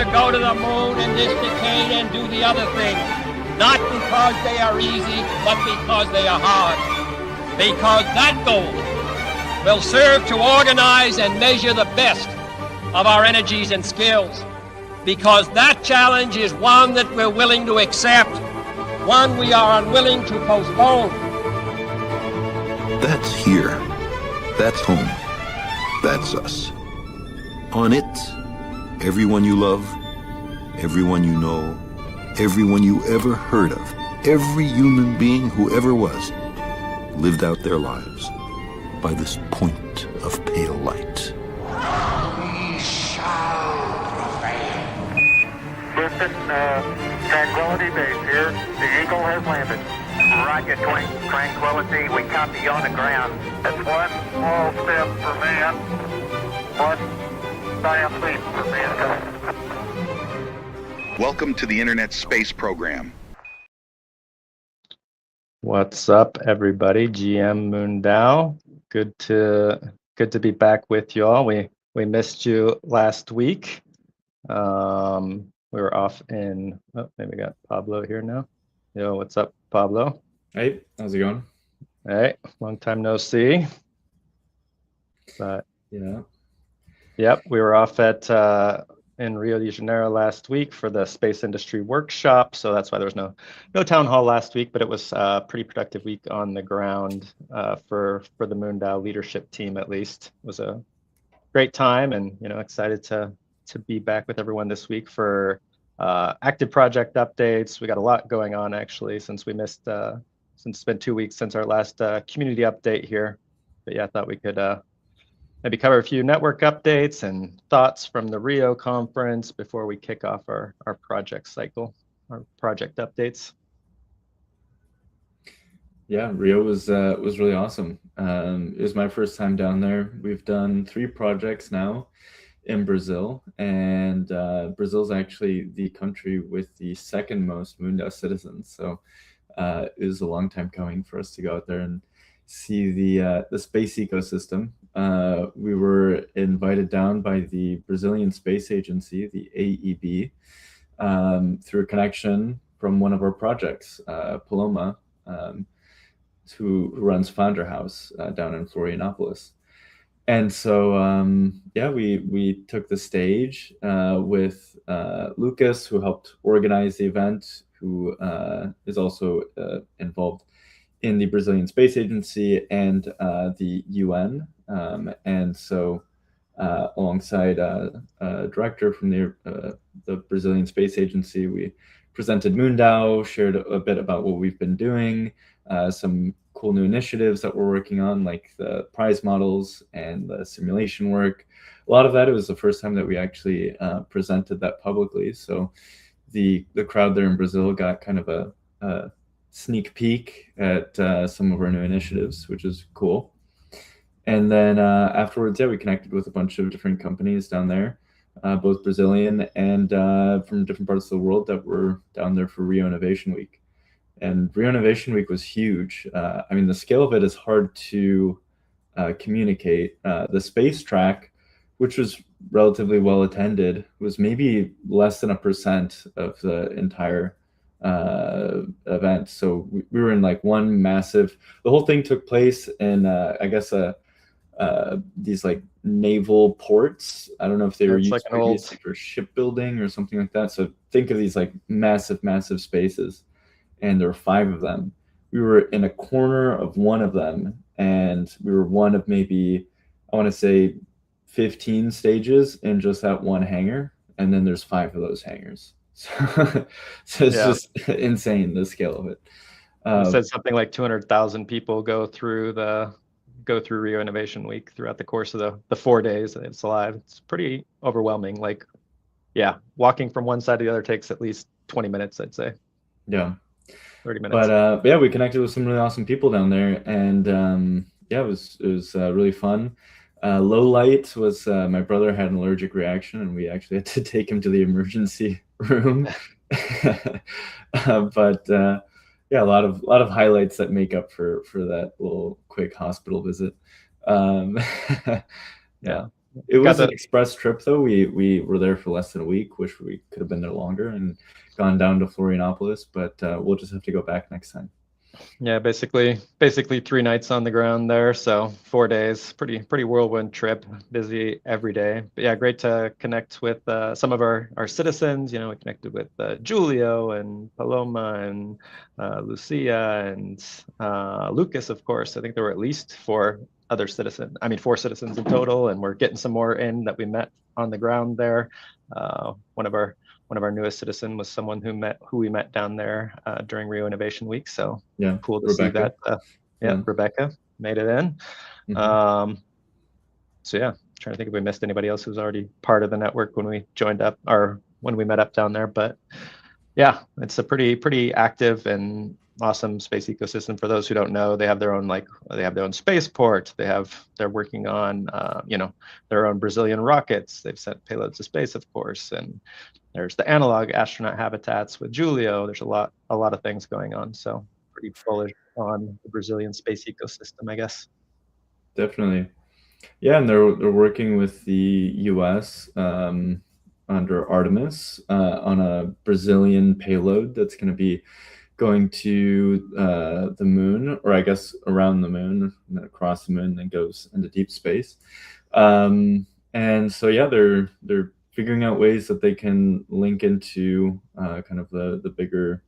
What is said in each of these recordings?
to go to the moon in this decade and do the other thing, not because they are easy, but because they are hard. Because that goal will serve to organize and measure the best of our energies and skills. Because that challenge is one that we're willing to accept, one we are unwilling to postpone. That's here. That's home. That's us. On it, everyone you love, everyone you know, everyone you ever heard of, every human being who ever was, lived out their lives by this point of pale light. We shall prevail. Listen, Tranquility Base here. The Eagle has landed. Roger, Tranquility. We copy you on the ground. That's one small step for man, one giant leap for mankind. Welcome to the Internet Space Program. What's up, everybody? GM MoonDAO. Good to be back with you all. We missed you last week. We were off in. Oh, maybe we got Pablo here now. Yo, what's up, Pablo? Hey, how's it going? Hey, long time no see. But yeah, yep, we were off at in Rio de Janeiro last week for the space industry workshop. So that's why there was no town hall last week, but it was a pretty productive week on the ground for the MoonDAO leadership team. At least it was a great time, and excited to be back with everyone this week for active project updates. We got a lot going on actually since we missed since it's been 2 weeks since our last community update here. But yeah, I thought we could maybe cover a few network updates and thoughts from the Rio conference before we kick off our project cycle, our project updates. Yeah, Rio was really awesome. It was my first time down there. We've done 3 projects now in Brazil, and Brazil's actually the country with the second most MoonDAO citizens. So it was a long time coming for us to go out there and see the space ecosystem. We were invited down by the Brazilian Space Agency, the AEB, through a connection from one of our projects, Paloma, who runs Founder House down in Florianopolis. And so, we took the stage with Lucas, who helped organize the event, who is also involved in the Brazilian Space Agency and the UN. And so alongside a director from the Brazilian Space Agency, we presented MoonDAO, shared a bit about what we've been doing, some cool new initiatives that we're working on, like the prize models and the simulation work. A lot of that, it was the first time that we actually presented that publicly. So the crowd there in Brazil got kind of a sneak peek at some of our new initiatives, which is cool. And then afterwards, we connected with a bunch of different companies down there, both Brazilian and from different parts of the world that were down there for Rio Innovation Week. And Rio Innovation Week was huge. I mean, the scale of it is hard to communicate. The space track, which was relatively well attended, was maybe less than 1% of the entire event. So we were in like one massive, the whole thing took place in I guess these like naval ports. I don't know if they were used previously for shipbuilding or something like that. So think of these like massive spaces, and there were 5 of them. We were in a corner of one of them, and we were one of maybe, I want to say 15 stages in just that one hangar, and then there's 5 of those hangars. So it's just insane, the scale of it. You said something like 200,000 people go through Rio Innovation Week throughout the course of the 4 days that it's alive. It's pretty overwhelming. Like, walking from one side to the other takes at least 20 minutes, I'd say. Yeah. 30 minutes. But we connected with some really awesome people down there, and it was really fun. Low light was my brother had an allergic reaction, and we actually had to take him to the emergency room. But a lot of highlights that make up for that little quick hospital visit. It Got was an the express trip though. We were there for less than a week. Wish we could have been there longer and gone down to Florianopolis, but we'll just have to go back next time. Yeah, basically 3 nights on the ground there, so 4 days. Pretty whirlwind trip, busy every day. But yeah, great to connect with some of our citizens. You know, we connected with Julio and Paloma and Lucia and Lucas, of course. I think there were at least four citizens in total, and we're getting some more in that we met on the ground there. One of our newest citizen was someone who we met down there during Rio Innovation Week. So Yeah, cool to see Rebecca. that. Yeah, Rebecca made it in. Mhm. So yeah, trying to think if we missed anybody else who's already part of the network when we joined up or when we met up down there. But yeah, it's a pretty active and awesome space ecosystem. For those who don't know, they have their own spaceport. They're working on their own Brazilian rockets. They've sent payloads to space, of course, and there's the analog astronaut habitats with Julio. There's a lot of things going on. So pretty bullish on the Brazilian space ecosystem, I guess. Definitely. Yeah, and they're working with the US under Artemis on a Brazilian payload that's going to be going to the moon, or I guess around the moon, and then across the moon, then goes into deep space. And so yeah, they're figuring out ways that they can link into kind of the bigger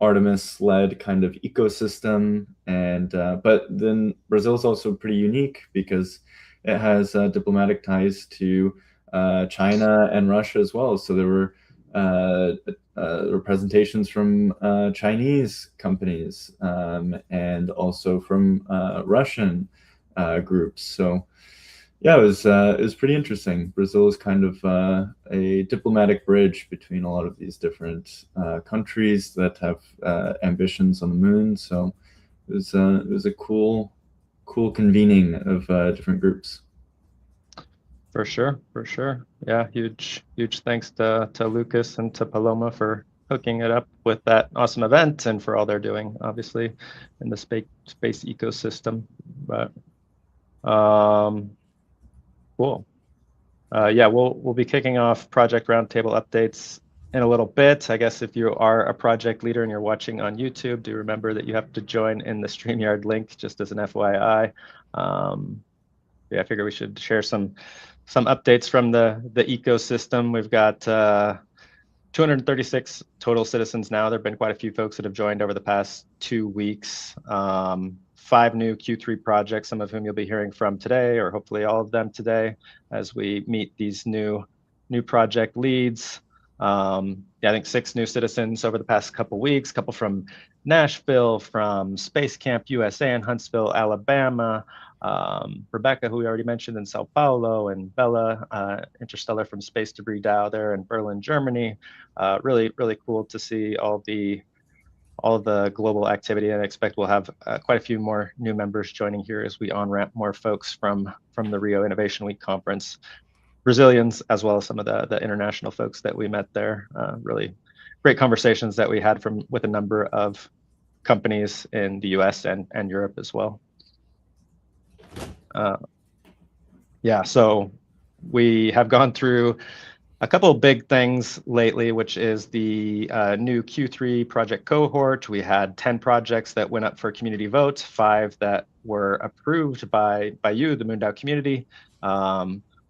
Artemis-led kind of ecosystem, and but then Brazil is also pretty unique because it has diplomatic ties to China and Russia as well. So there were presentations from Chinese companies and also from Russian groups. So yeah, it was pretty interesting. Brazil is kind of a diplomatic bridge between a lot of these different countries that have ambitions on the moon. So it was a cool convening of different groups. For sure. Yeah, huge thanks to Lucas and to Paloma for hooking it up with that awesome event and for all they're doing, obviously, in the space ecosystem. But cool. Yeah, we'll be kicking off Project Roundtable updates in a little bit. I guess if you are a project leader and you're watching on YouTube, do remember that you have to join in the StreamYard link, just as an FYI. Yeah, I figure we should share some updates from the ecosystem. We've got 236 total citizens now. There have been quite a few folks that have joined over the past 2 weeks. 5 new Q3 projects, some of whom you'll be hearing from today, or hopefully all of them today, as we meet these new project leads. Yeah, I think 6 new citizens over the past couple weeks, a couple from Nashville, from Space Camp USA in Huntsville, Alabama, Rebecca, who we already mentioned, in Sao Paulo, and Bella, Interstellar from Space Debris DAO there in Berlin, Germany. Really cool to see all the global activity, and I expect we'll have quite a few more new members joining here as we on-ramp more folks from the Rio Innovation Week conference. Brazilians, as well as some of the international folks that we met there. Really great conversations that we had with a number of companies in the US and Europe as well. Yeah, so we have gone through a couple of big things lately, which is the new Q3 project cohort. We had 10 projects that went up for community vote, 5 that were approved by you, the MoonDAO community.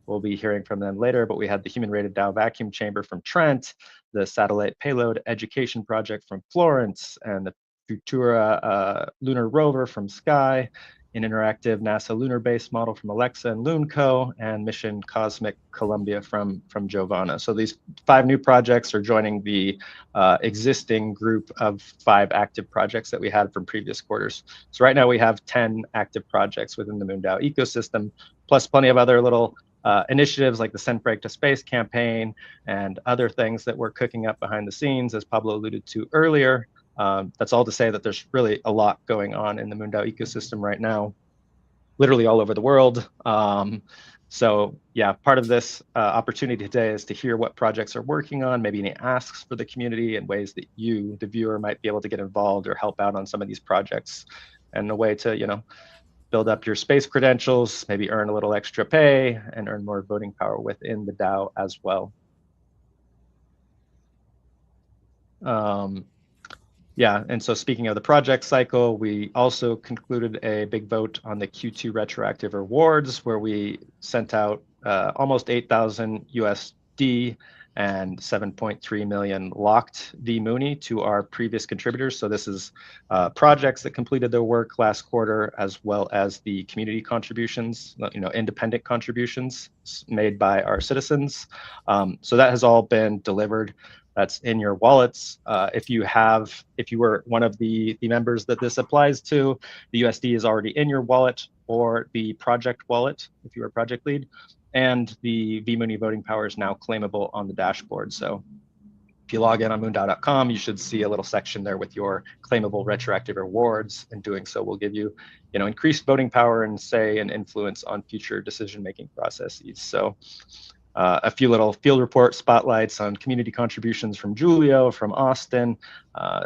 We'll be hearing from them later, but we had the Human Rated DAO Vacuum Chamber from Trent, the Satellite Payload Education Project from Florence, and the Futura Lunar Rover from Sky, an interactive NASA lunar base model from Alexa and LoonCo, and Mission Cosmic Columbia from Giovanna. So these 5 new projects are joining the existing group of 5 active projects that we had from previous quarters. So right now we have 10 active projects within the MoonDAO ecosystem, plus plenty of other little initiatives like the Send Break to Space campaign and other things that we're cooking up behind the scenes, as Pablo alluded to earlier. That's all to say that there's really a lot going on in the MoonDAO ecosystem right now, literally all over the world. So yeah, part of this opportunity today is to hear what projects are working on, maybe any asks for the community and ways that you, the viewer, might be able to get involved or help out on some of these projects. And a way to, build up your space credentials, maybe earn a little extra pay, and earn more voting power within the DAO as well. Yeah, and so speaking of the project cycle, we also concluded a big vote on the Q2 retroactive rewards, where we sent out almost 8,000 USD and 7.3 million locked V-Mooney to our previous contributors. So this is projects that completed their work last quarter, as well as the community contributions, independent contributions made by our citizens. So that has all been delivered. That's in your wallets. If you were one of the members that this applies to, the USD is already in your wallet or the project wallet if you are project lead, and the V-Mooney voting power is now claimable on the dashboard. So if you log in on moondao.com, you should see a little section there with your claimable retroactive rewards, and doing so will give you, increased voting power and say and influence on future decision-making processes. So a few little field report spotlights on community contributions from Julio, from Austin,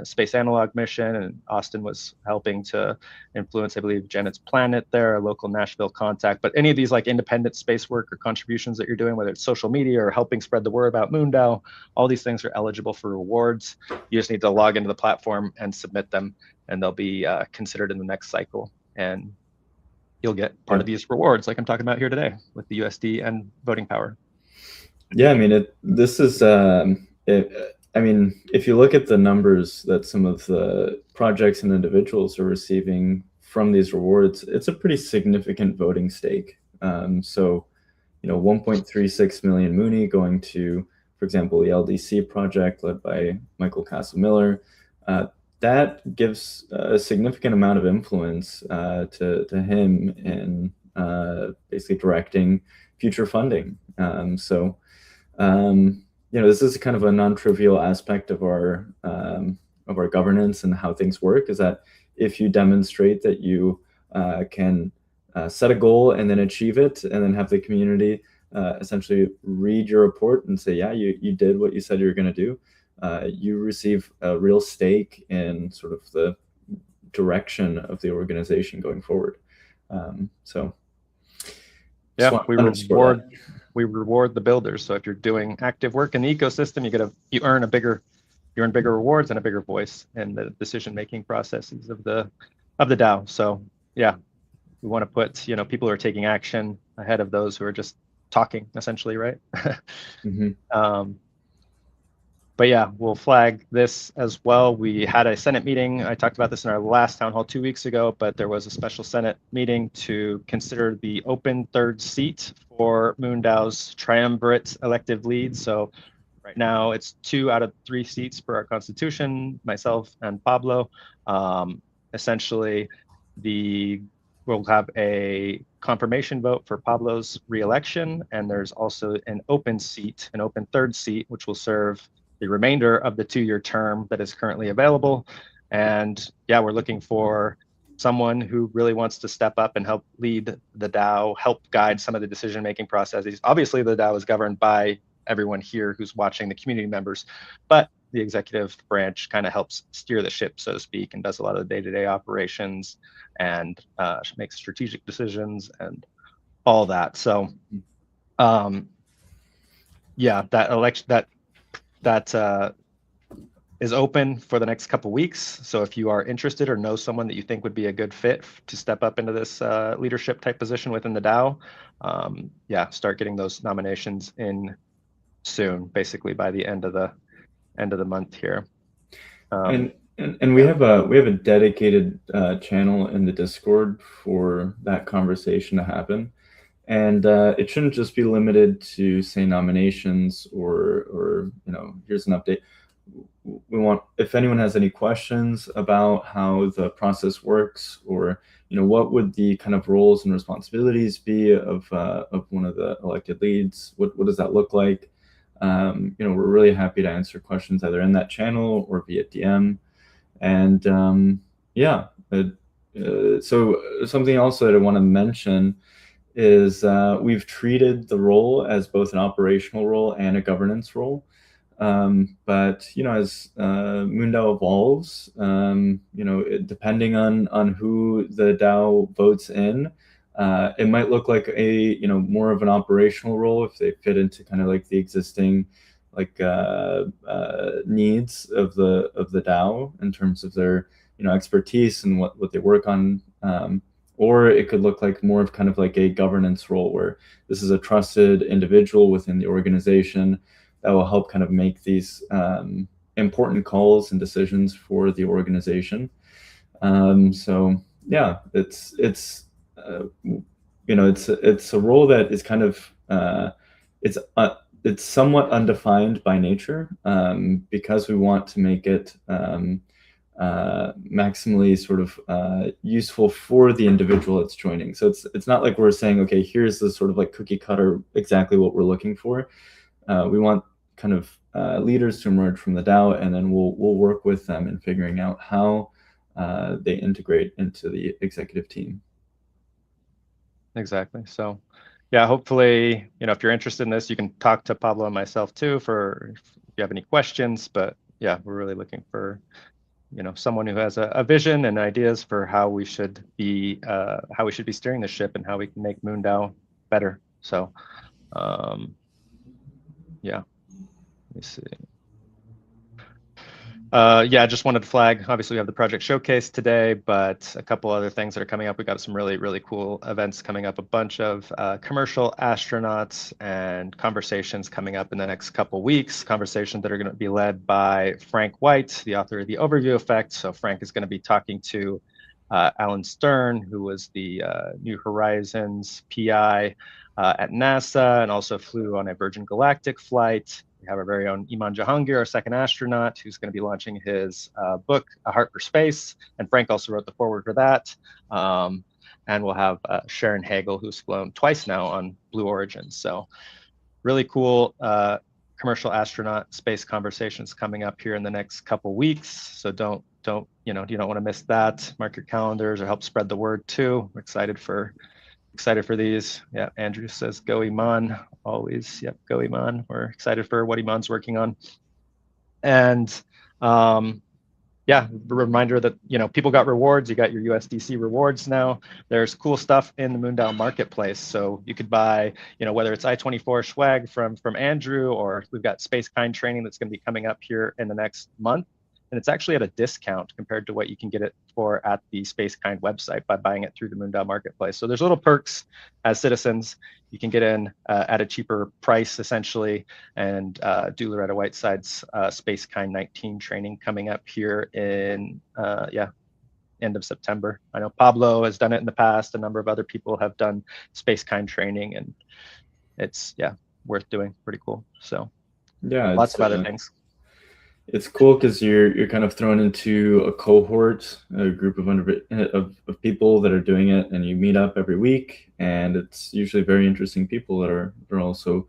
Space Analog Mission, and Austin was helping to influence, I believe, Janet's Planet there, a local Nashville contact. But any of these like independent space work or contributions that you're doing, whether it's social media or helping spread the word about MoonDAO, all these things are eligible for rewards. You just need to log into the platform and submit them, and they'll be considered in the next cycle. And you'll get part of these rewards like I'm talking about here today with the USD and voting power. Yeah, I mean, if you look at the numbers that some of the projects and individuals are receiving from these rewards, it's a pretty significant voting stake. So, 1.36 million Mooney going to, for example, the LDC project led by Michael Castle-Miller. That gives a significant amount of influence to him in basically directing future funding. This is kind of a non-trivial aspect of our governance and how things work, is that if you demonstrate that you can set a goal and then achieve it, and then have the community essentially read your report and say, yeah, you did what you said you were going to do, you receive a real stake in sort of the direction of the organization going forward. Yeah, we reward the builders. So if you're doing active work in the ecosystem, you earn bigger rewards and a bigger voice in the decision-making processes of the DAO. So yeah, we want to put people who are taking action ahead of those who are just talking, essentially, right? Mm-hmm. But yeah, we'll flag this as well. We had a Senate meeting. I talked about this in our last town hall 2 weeks ago, but there was a special Senate meeting to consider the open third seat for MoonDAO's triumvirate elective lead. So right now it's 2 out of 3 seats per our constitution, myself and Pablo. Essentially, we'll have a confirmation vote for Pablo's reelection, and there's also an open third seat, which will serve the remainder of the 2-year term that is currently available. And yeah, we're looking for someone who really wants to step up and help lead the DAO, help guide some of the decision-making processes. Obviously, the DAO is governed by everyone here who's watching, the community members, but the executive branch kind of helps steer the ship, so to speak, and does a lot of the day-to-day operations and makes strategic decisions and all that. So yeah, that election, that is open for the next couple weeks. So if you are interested or know someone that you think would be a good fit to step up into this leadership type position within the DAO, start getting those nominations in soon, basically by the end of the month here. And we have a dedicated channel in the Discord for that conversation to happen. And it shouldn't just be limited to, say, nominations or here's an update. We want, if anyone has any questions about how the process works, or what would the kind of roles and responsibilities be of one of the elected leads, what does that look like? We're really happy to answer questions either in that channel or via DM. And so something else that I want to mention is we've treated the role as both an operational role and a governance role. But as MoonDAO evolves, depending on who the DAO votes in, it might look like a more of an operational role if they fit into kind of like the existing needs of the DAO in terms of their expertise and what they work on. Or it could look like more of kind of like a governance role where this is a trusted individual within the organization that will help kind of make these important calls and decisions for the organization. So yeah, it's a role that is kind of it's somewhat undefined by nature, because we want to make it maximally sort of useful for the individual that's joining. So it's not like we're saying, okay, here's the sort of like cookie cutter exactly what we're looking for. We want kind of leaders to emerge from the DAO, and then we'll work with them in figuring out how they integrate into the executive team. Exactly. So yeah, hopefully, if you're interested in this, you can talk to Pablo and myself too for if you have any questions. But yeah, we're really looking for someone who has a vision and ideas for how we should be steering the ship and how we can make MoonDAO better. So yeah, let me see. Yeah, I just wanted to flag, obviously we have the project showcase today, but a couple other things that are coming up. We got some really, really cool events coming up, a bunch of commercial astronauts and conversations coming up in the next couple weeks, conversations that are going to be led by Frank White, the author of The Overview Effect. So Frank is going to be talking to Alan Stern, who was the New Horizons PI at NASA and also flew on a Virgin Galactic flight. We have our very own Iman Jahangir, our second astronaut, who's going to be launching his book, A Heart for Space. And Frank also wrote the foreword for that. And we'll have Sharon Hagel, who's flown twice now on Blue Origin. So really cool commercial astronaut space conversations coming up here in the next couple weeks. So you don't want to miss that. Mark your calendars or help spread the word too. We're excited for these. Yeah, Andrew says go Iman always. Yep, go Iman. We're excited for what Iman's working on. And yeah, a reminder that people got rewards. You got your USDC rewards now. There's cool stuff in the MoonDAO marketplace. So you could buy, whether it's I-24 swag from Andrew, or we've got Space Kind training that's going to be coming up here in the next month. And it's actually at a discount compared to what you can get it for at the Space Kind website by buying it through the MoonDAO marketplace. So there's little perks as citizens. You can get in at a cheaper price, essentially, and do Loretta Whiteside's Space Kind 19 training coming up here in, end of September. I know Pablo has done it in the past. A number of other people have done Space Kind training, and it's, worth doing. Pretty cool. So yeah, lots of other things. It's cool because you're kind of thrown into a cohort, a group of people that are doing it, and you meet up every week, and it's usually very interesting people that are also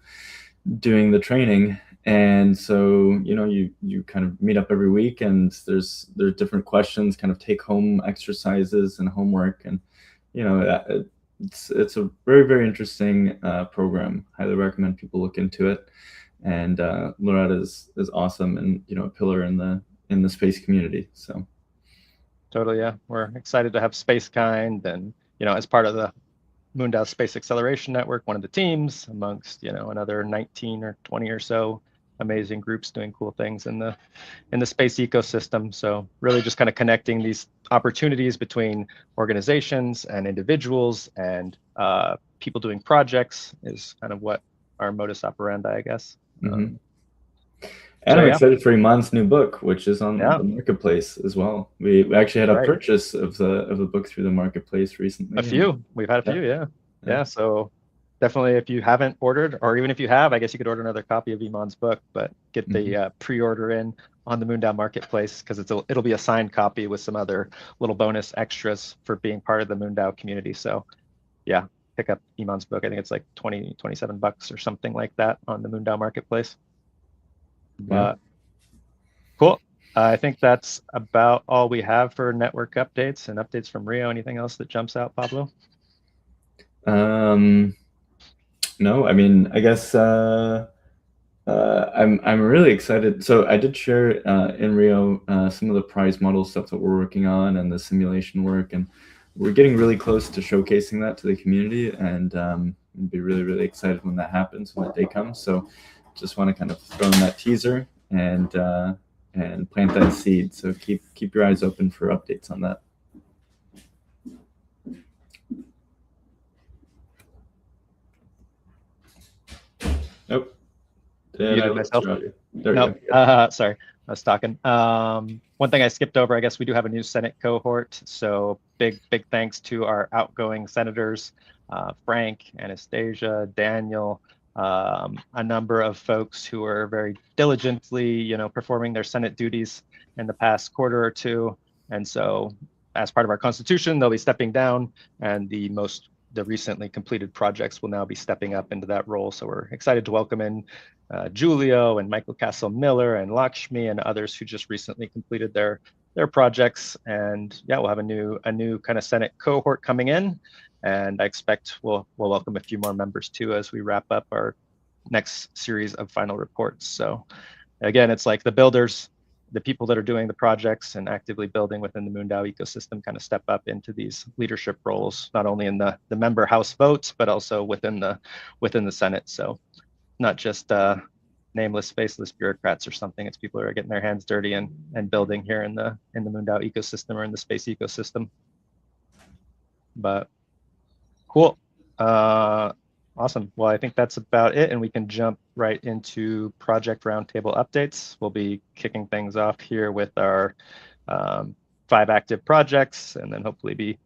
doing the training. And so you kind of meet up every week, and there's different questions, kind of take home exercises and homework, and it's a very, very interesting program. Highly recommend people look into it. And Loretta is awesome, and a pillar in the space community. So totally, yeah, we're excited to have Space Kind, and as part of the MoonDAO Space Acceleration Network, one of the teams amongst another 19 or 20 or so amazing groups doing cool things in the space ecosystem. So really just kind of connecting these opportunities between organizations and individuals and people doing projects is kind of what our modus operandi, I guess. Mm-hmm. And I'm excited for Iman's new book, which is on the marketplace as well. We actually had a purchase of the book through the marketplace recently. We've had a few, yeah. So definitely, if you haven't ordered, or even if you have, I guess you could order another copy of Iman's book, but get the pre-order in on the MoonDAO marketplace, because it'll be a signed copy with some other little bonus extras for being part of the MoonDAO community. So yeah, pick up Iman's book. I think it's like $27 or something like that on the MoonDAO marketplace. But cool. I think that's about all we have for network updates and updates from Rio. Anything else that jumps out, Pablo? No, I mean, I guess I'm really excited. So I did share in Rio some of the prize model stuff that we're working on and the simulation work, and we're getting really close to showcasing that to the community, and we'll be really excited when that happens, when that day comes. So just want to kind of throw in that teaser and plant that seed. So keep your eyes open for updates on that. Nope. Muted myself. There Nope. we go. Sorry, I was talking. One thing I skipped over, I guess we do have a new Senate cohort. So big thanks to our outgoing senators, Frank, Anastasia, Daniel, a number of folks who are very diligently, performing their Senate duties in the past quarter or two. And so as part of our Constitution, they'll be stepping down, and the recently completed projects will now be stepping up into that role. So we're excited to welcome in Julio and Michael Castle Miller and Lakshmi and others who just recently completed their projects. And yeah, we'll have a new kind of Senate cohort coming in, and I expect we'll welcome a few more members too as we wrap up our next series of final reports. So again, it's like the builders, the people that are doing the projects and actively building within the MoonDAO ecosystem kind of step up into these leadership roles, not only in the member house votes, but also within the Senate. So not just nameless, faceless bureaucrats or something. It's people who are getting their hands dirty and building here in the MoonDAO ecosystem or in the space ecosystem. But cool. Awesome. Well, I think that's about it, and we can jump right into project roundtable updates. We'll be kicking things off here with our 5 active projects, and then hopefully be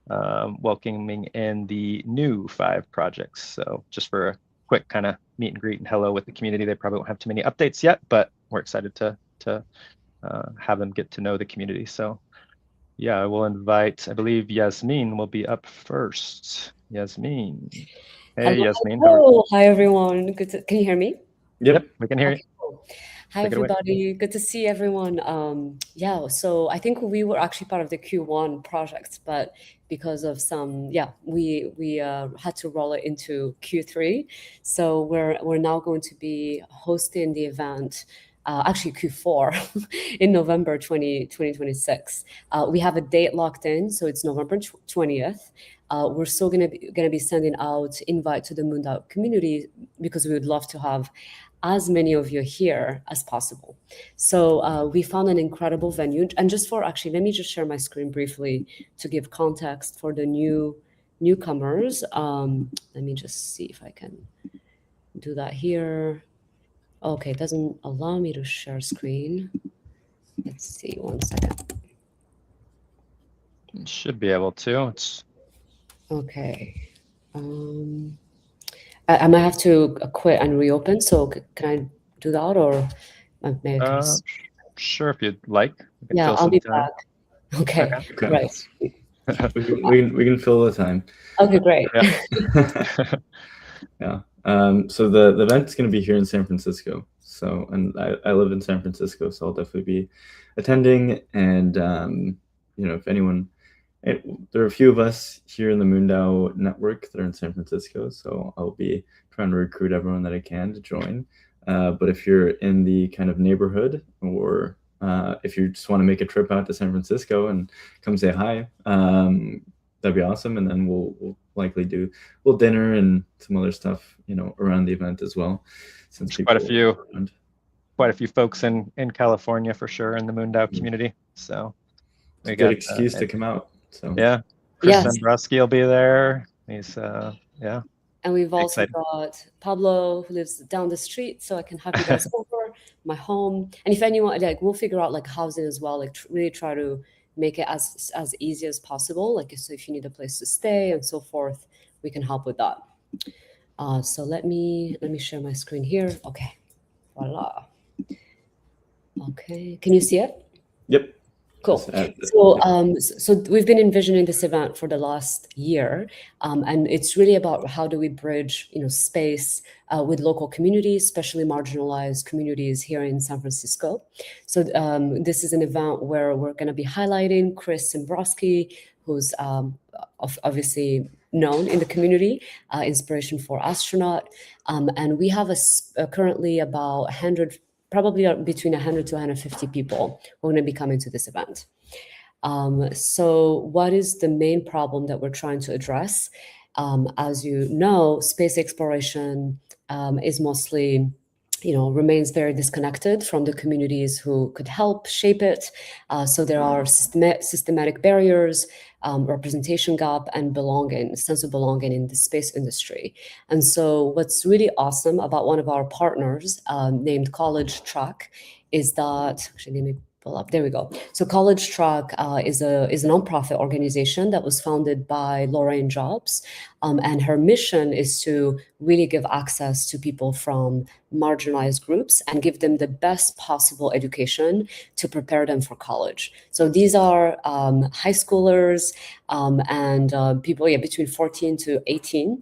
welcoming in the new 5 projects. So just for a quick kind of meet and greet and hello with the community. They probably won't have too many updates yet, but we're excited to have them get to know the community. So yeah, I will invite, I believe Yasmin will be up first. Yasmin. Hey, Hello. Yasmin. Hello. Hi, everyone. Can you hear me? Yep, we can hear you. Cool. Hi, everybody. Good to see everyone. Yeah, so I think we were actually part of the Q1 project, but because of some, we had to roll it into Q3. So we're now going to be hosting the event, actually Q4 in November 2026. We have a date locked in, so it's November 20th. We're still gonna be sending out invite to the MoonDAO community because we would love to have as many of you here as possible. So we found an incredible venue. And just for, actually, let me just share my screen briefly to give context for the newcomers. Let me just see if I can do that here. Okay, it doesn't allow me to share screen. Let's see, one second. You should be able to. It's okay. I might have to quit and reopen. So can I do that, or maybe sure, if you'd like. Yeah, I'll be back. Okay, right. we can fill the time. Okay, great. Yeah. Yeah. So the event's going to be here in San Francisco. So, and I live in San Francisco, so I'll definitely be attending. And if anyone, there are a few of us here in the MoonDAO network that are in San Francisco, so I'll be trying to recruit everyone that I can to join. But if you're in the kind of neighborhood, or if you just want to make a trip out to San Francisco and come say hi, that'd be awesome. And then we'll likely do a little dinner and some other stuff, around the event as well. Since quite a few folks in California for sure in the MoonDAO community. So it's a good excuse to come out. So yeah, Chris Sembroski will be there. He's yeah. And we've also got Pablo, who lives down the street, so I can have you guys over my home. And if anyone, we'll figure out housing as well. Really try to make it as easy as possible. So if you need a place to stay and so forth, we can help with that. So let me share my screen here. Okay, voila. Okay, can you see it? Yep. Cool. So we've been envisioning this event for the last year, and it's really about how do we bridge, space with local communities, especially marginalized communities here in San Francisco. So this is an event where we're going to be highlighting Chris Sembroski, who's obviously known in the community, inspiration for Astronaut. And we have currently about 100, probably between 100 to 150 people who are going to be coming to this event. So what is the main problem that we're trying to address? As you know, space exploration is mostly, remains very disconnected from the communities who could help shape it. So there are systematic barriers, representation gap, and sense of belonging in the space industry. And so what's really awesome about one of our partners named College Track is that, actually, let me pull up. There we go. So College Track is a nonprofit organization that was founded by Lorraine Jobs, and her mission is to really give access to people from marginalized groups and give them the best possible education to prepare them for college. So these are high schoolers and people between 14 to 18,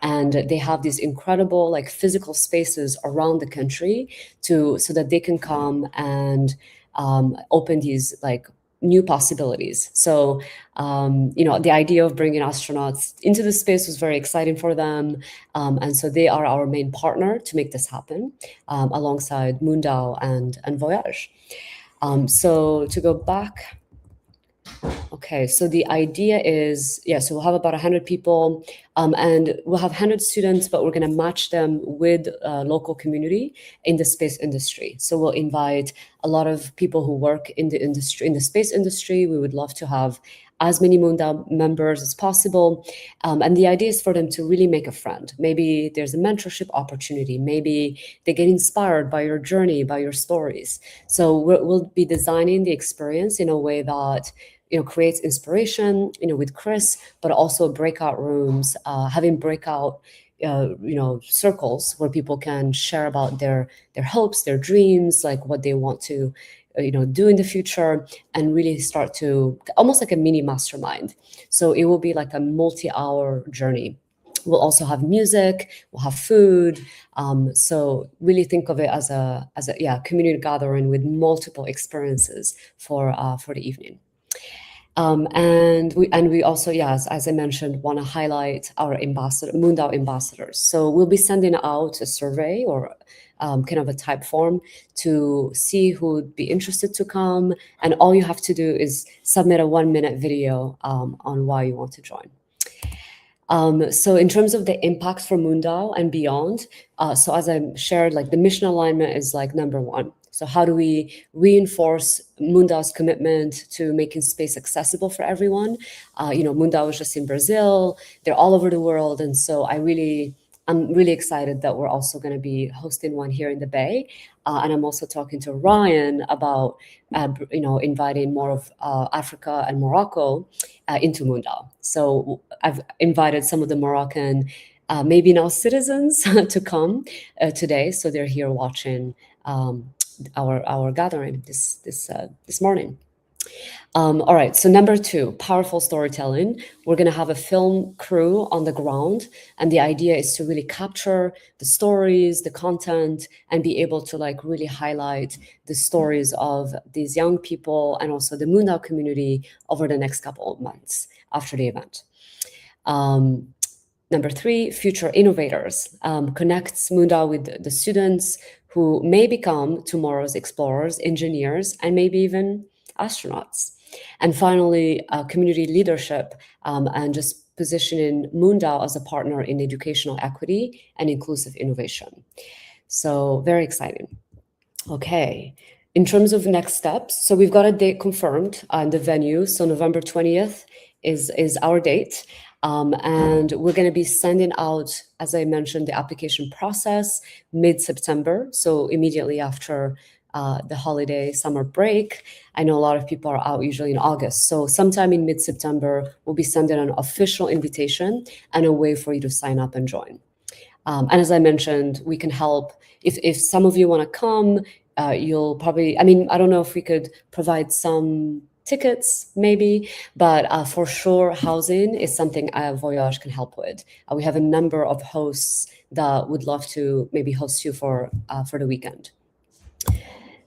and they have these incredible physical spaces around the country so that they can come and open these new possibilities. So, the idea of bringing astronauts into the space was very exciting for them. And so they are our main partner to make this happen, alongside MoonDAO and Voyaj. So to go back, okay, so the idea is, so we'll have about 100 people, and we'll have 100 students, but we're going to match them with local community in the space industry. So we'll invite a lot of people who work in the industry, in the space industry. We would love to have as many MoonDAO members as possible. And the idea is for them to really make a friend. Maybe there's a mentorship opportunity. Maybe they get inspired by your journey, by your stories. So we'll be designing the experience in a way that creates inspiration, with Chris, but also breakout rooms, having breakout, circles where people can share about their hopes, their dreams, what they want to, do in the future, and really start to almost like a mini mastermind. So it will be like a multi-hour journey. We'll also have music, we'll have food. So really think of it as a community gathering with multiple experiences for the evening. And we also, as I mentioned, want to highlight our MoonDAO ambassadors. So we'll be sending out a survey or kind of a type form to see who would be interested to come. And all you have to do is submit a 1-minute video on why you want to join. So in terms of the impact for MoonDAO and beyond, so as I shared, the mission alignment is number one. So how do we reinforce MoonDAO's commitment to making space accessible for everyone? MoonDAO is just in Brazil. They're all over the world. And so I'm really excited that we're also going to be hosting one here in the Bay. And I'm also talking to Ryan about, inviting more of Africa and Morocco into MoonDAO. So I've invited some of the Moroccan, maybe now citizens, to come today. So they're here watching our gathering this morning. All right, so number 2, powerful storytelling. We're going to have a film crew on the ground, and the idea is to really capture the stories, the content, and be able to really highlight the stories of these young people and also the MoonDAO community over the next couple of months after the event. Number 3, future innovators. Connects MoonDAO with the students who may become tomorrow's explorers, engineers, and maybe even astronauts. And finally, community leadership and just positioning MoonDAO as a partner in educational equity and inclusive innovation. So very exciting. Okay, in terms of next steps, so we've got a date confirmed on the venue. So November 20th is our date. And we're going to be sending out, as I mentioned, the application process mid-September, so immediately after the holiday summer break. I know a lot of people are out usually in August. So sometime in mid-September, we'll be sending an official invitation and a way for you to sign up and join. And as I mentioned, we can help. If some of you want to come, you'll probably, I don't know if we could provide some tickets maybe, but for sure housing is something Voyaj can help with. We have a number of hosts that would love to maybe host you for the weekend.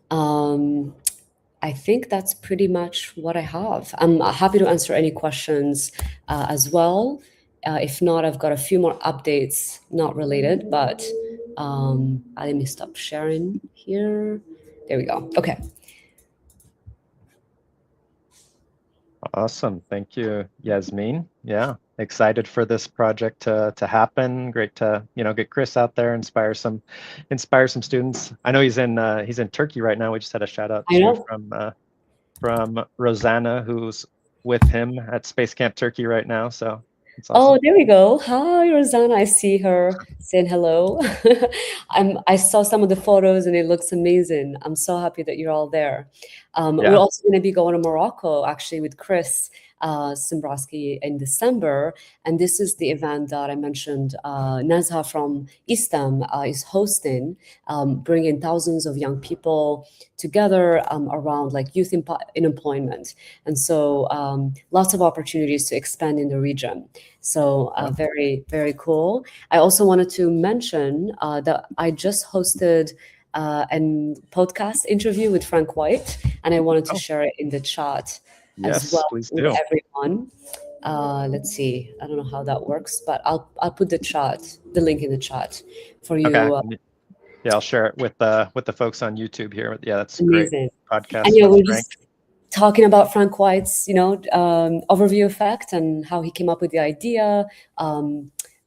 I think that's pretty much what I have. I'm happy to answer any questions as well. If not, I've got a few more updates, not related, but let me stop sharing here. There we go. Okay. Awesome. Thank you, Yasmin. Yeah, excited for this project to happen. Great to, get Chris out there, inspire some students. I know he's in Turkey right now. We just had a shout out from Rosanna, who's with him at Space Camp Turkey right now. So it's awesome. Oh, there we go. Hi, Rosanna. I see her saying hello. I saw some of the photos and it looks amazing. I'm so happy that you're all there. We're also going to be going to Morocco, actually, with Chris Sembroski in December. And this is the event that I mentioned Nazha from ISTEM is hosting, bringing thousands of young people together around like youth in employment. And so lots of opportunities to expand in the region. So very, very cool. I also wanted to mention that I just hosted a podcast interview with Frank White, and I wanted to share it in the chat as well with everyone. Let's see. I don't know how that works, but I'll put the link in the chat for you. Okay. Yeah, I'll share it with the folks on YouTube here. Yeah, that's amazing. Great podcast. And we're just talking about Frank White's, overview effect and how he came up with the idea.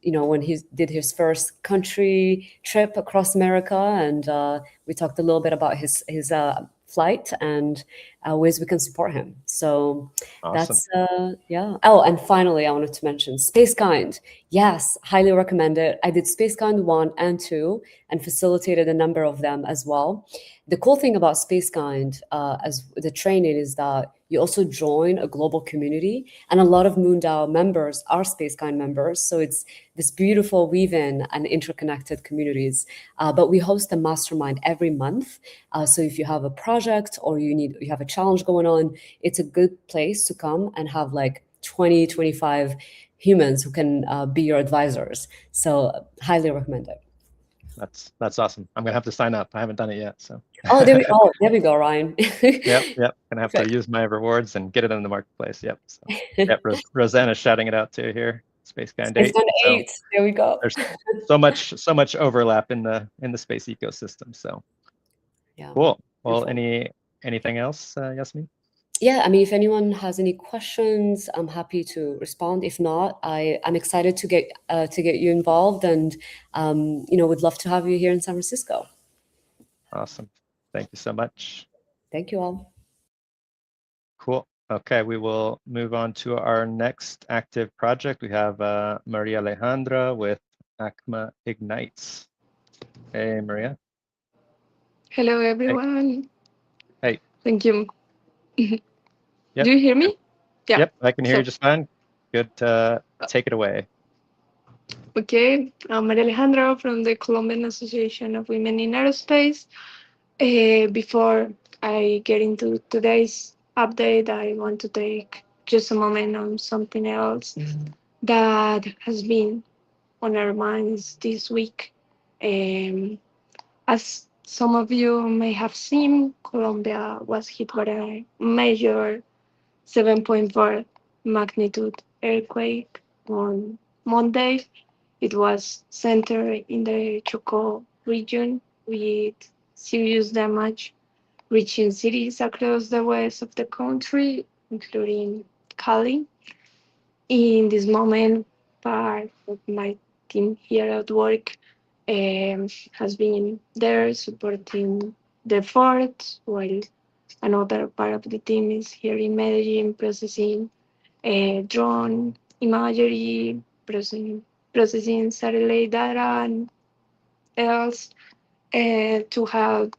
When he did his first country trip across America, and we talked a little bit about his flight and ways we can support him. So awesome. That's Oh, and finally, I wanted to mention SpaceKind. Yes, highly recommend it. I did SpaceKind 1 and 2 and facilitated a number of them as well. The cool thing about SpaceKind as the training is that you also join a global community, and a lot of MoonDAO members are SpaceKind members. So it's this beautiful weave-in and interconnected communities. But we host a mastermind every month. So if you have a project or you have a challenge going on, it's a good place to come and have like 20, 25 humans who can be your advisors. So highly recommend it. That's awesome. I'm gonna have to sign up. I haven't done it yet. So. There we go, Ryan. Yep. Gonna have to use my rewards and get it in the marketplace. Yep. So, yep. Rosanna's shouting it out too here. SpaceKind 8. So there we go. There's so much overlap in the space ecosystem. So yeah. Cool. Well, anything else, Yasmin? Yeah, I mean, if anyone has any questions, I'm happy to respond. If not, I'm excited to get you involved, and would love to have you here in San Francisco. Awesome. Thank you so much. Thank you all. Cool. Okay, we will move on to our next active project. We have Maria Alejandra with ACMA Ignites. Hey, Maria. Hello, everyone. Hey. Thank you. Yep. Do you hear me? Yeah. Yep, I can hear you just fine. Good. Take it away. Okay, I'm Maria Alejandra from the Colombian Association of Women in Aerospace. Before I get into today's update, I want to take just a moment on something else that has been on our minds this week. As some of you may have seen, Colombia was hit by a major 7.4 magnitude earthquake on Monday. It was centered in the Chocó region with serious damage, reaching cities across the west of the country, including Cali. In this moment, part of my team here at work has been there supporting the effort, while another part of the team is here in Medellin processing drone imagery, processing satellite data, and else to help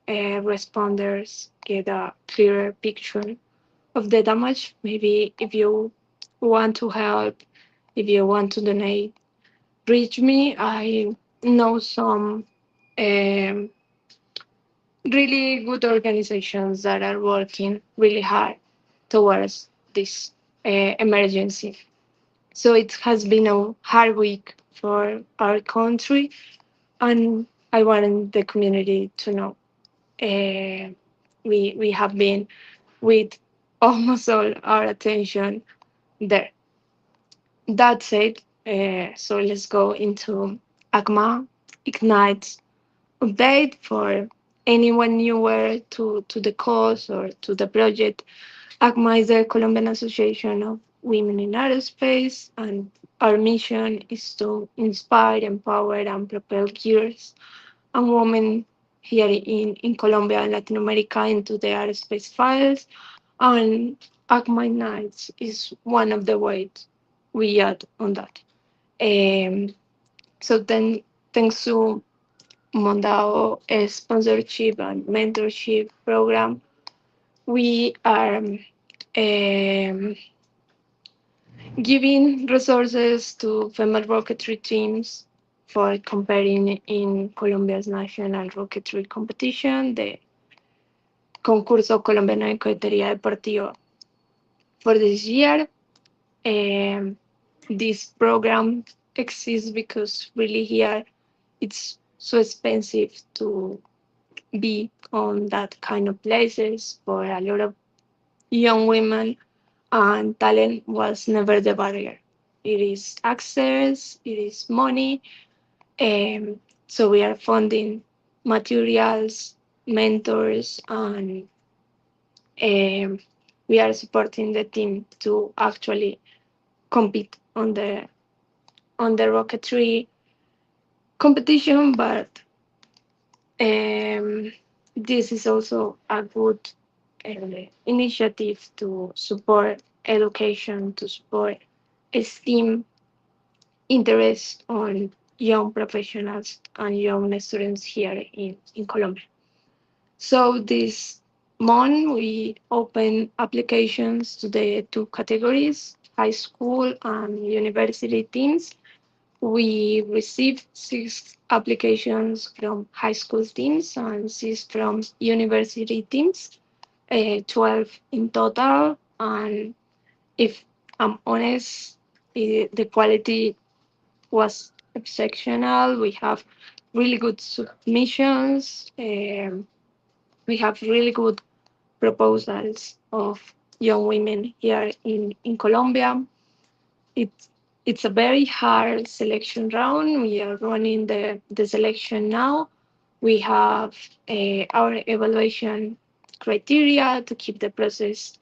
responders get a clearer picture of the damage. Maybe if you want to help, if you want to donate, reach me. I know some really good organizations that are working really hard towards this emergency. So it has been a hard week for our country, and I want the community to know we have been with almost all our attention there. That's it. So let's go into ACMA Ignite update for anyone newer to the cause or to the project. ACMA is the Colombian Association of Women in Aerospace, and our mission is to inspire, empower, and propel girls and women here in Colombia and Latin America into the aerospace files. And ACMA Nights is one of the ways we add on that. So then, thanks to MoonDAO sponsorship and mentorship program, we are giving resources to female rocketry teams for comparing in Colombia's national rocketry competition, the Concurso Colombiano de Cohetería Deportiva. For this year, this program exists because really here it's so expensive to be on that kind of places for a lot of young women, and talent was never the barrier. It is access, it is money. So we are funding materials, mentors, and we are supporting the team to actually compete on the rocketry competition. But this is also a good initiative to support education, to support STEAM interest on young professionals and young students here in Colombia. So this month we open applications to the two categories, high school and university teams. We received 6 applications from high school teams and 6 from university teams, 12 in total. And if I'm honest, the quality was exceptional. We have really good submissions. We have really good proposals of young women here in Colombia. It's a very hard selection round. We are running the selection now. We have our evaluation criteria to keep the process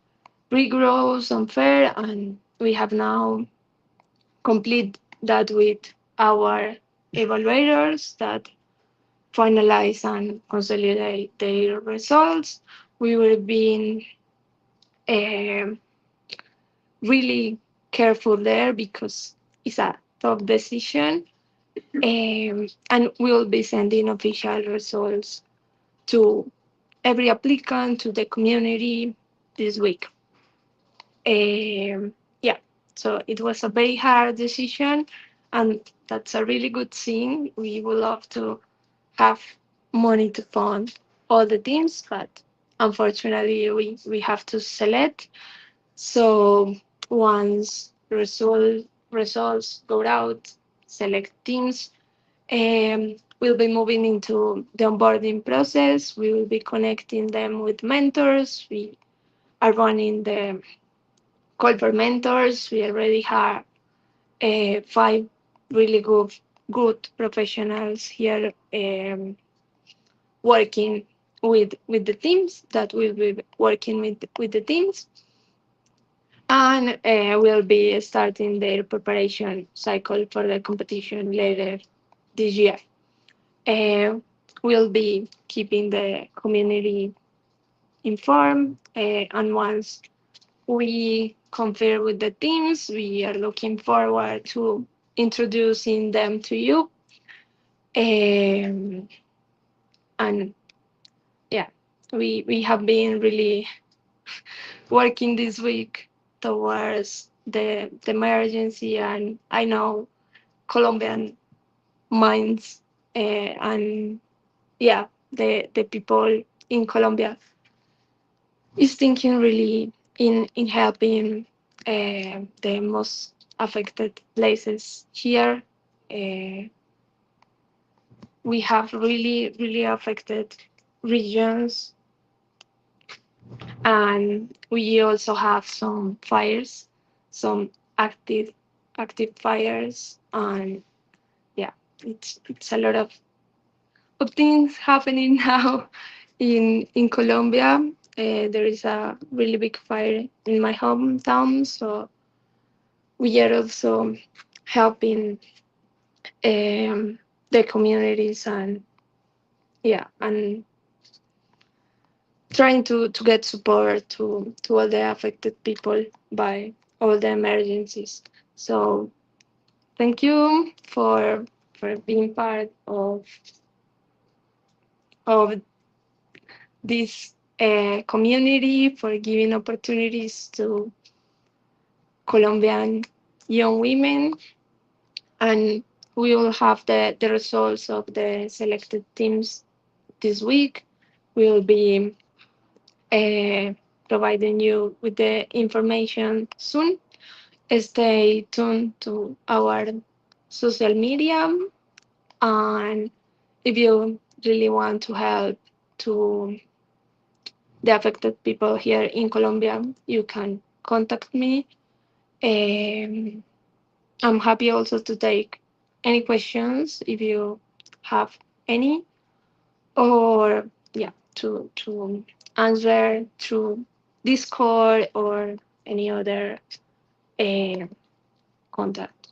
rigorous and fair, and we have now complete that with our evaluators that finalize and consolidate their results. We will be really careful there because it's a tough decision. And we'll be sending official results to every applicant, to the community this week. Yeah, so it was a very hard decision, and that's a really good thing. We would love to have money to fund all the teams, but unfortunately, we have to select. So once results go out, select teams, we'll be moving into the onboarding process. We will be connecting them with mentors. We are running the call for mentors. We already have 5 really good professionals here working with the teams that will be working with the teams, and we'll be starting their preparation cycle for the competition later this year. We'll be keeping the community informed, and once we confer with the teams, we are looking forward to introducing them to you. And yeah, we have been really working this week towards the emergency, and I know Colombian minds, and yeah, the people in Colombia is thinking really in helping the most affected places here. We have really affected regions, and we also have some fires, some active active fires, and yeah, it's a lot of things happening now in Colombia. There is a really big fire in my hometown, so we are also helping the communities, and yeah, and trying to get support to all the affected people by all the emergencies. So thank you for being part of this community, for giving opportunities to Colombian young women, and we will have the results of the selected teams this week. We will be providing you with the information soon. Stay tuned to our social media, and if you really want to help to the affected people here in Colombia, you can contact me. I'm happy also to take any questions if you have any, or yeah, to answer through Discord or any other uh, contact.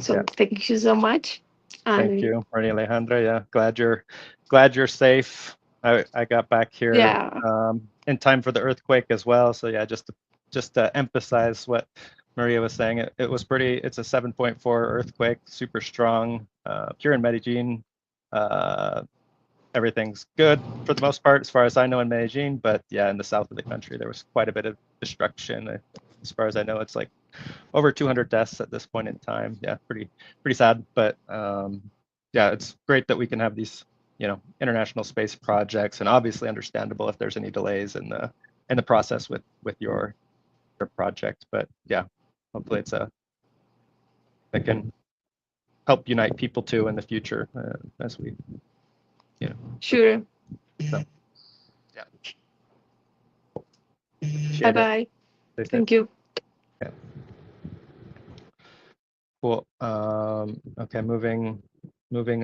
So Yeah. thank you so much. Thank you, Maria Alejandra. Yeah, glad you're safe. I got back here in time for the earthquake as well. So yeah, just to emphasize what Maria was saying, it was pretty. It's a 7.4 earthquake, super strong. Here in Medellin, everything's good for the most part, as far as I know in Medellin. But yeah, in the south of the country, there was quite a bit of destruction. As far as I know, it's like over 200 deaths at this point in time. Yeah, pretty sad. But yeah, it's great that we can have these, international space projects, and obviously understandable if there's any delays in the process with your project. But yeah, hopefully that can help unite people too in the future as we, Sure. So, yeah. Bye bye. Thank you. Yeah. Cool. Okay, moving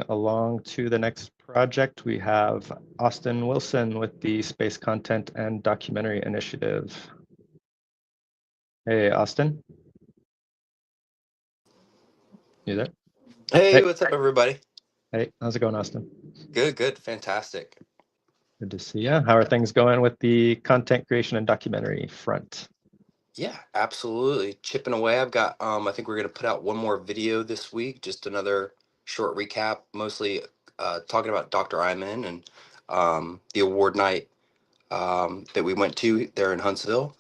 along to the next project, we have Austin Wilson with the Space Content and Documentary Initiative. Hey, Austin. You there? Hey, what's up, everybody? Hey, how's it going, Austin? Good, fantastic. Good to see you. How are things going with the content creation and documentary front? Yeah, absolutely. Chipping away. I've got, I think we're going to put out one more video this week, just another short recap, mostly talking about Dr. Iman and the award night that we went to there in Huntsville.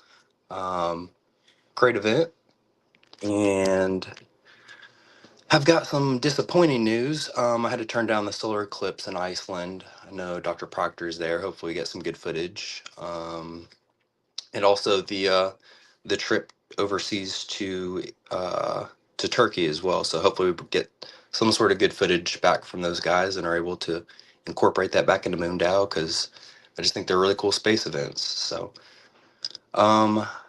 Great event. And I've got some disappointing news. I had to turn down the solar eclipse in Iceland. I know Dr. Proctor's there. Hopefully we get some good footage. And also the trip overseas to Turkey as well. So hopefully we get some sort of good footage back from those guys and are able to incorporate that back into MoonDAO, because I just think they're really cool space events. So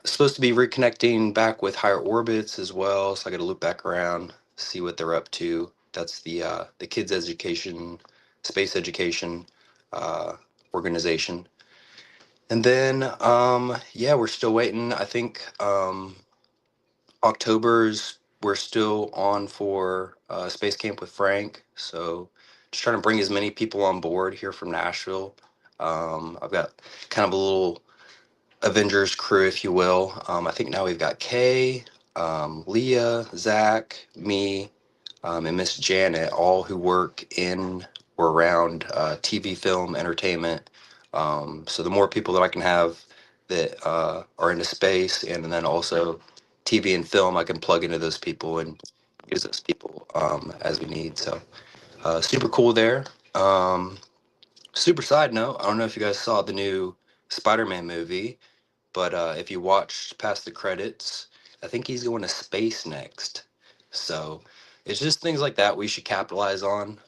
supposed to be reconnecting back with Higher Orbits as well. So I got to loop back around, see what they're up to. That's the kids education, space education organization. And then, yeah, we're still waiting. I think October's we're still on for Space Camp with Frank. So just trying to bring as many people on board here from Nashville. I've got kind of a little Avengers crew, if you will. I think now we've got Kay, Leah, Zach, me, and Miss Janet, all who work in or around TV, film, entertainment. So the more people that I can have that are into space, and then also TV and film, I can plug into those people and use those people as we need. So super cool there. Super side note, I don't know if you guys saw the new Spider-Man movie, but if you watched past the credits, I think he's going to space next. So it's just things like that we should capitalize on.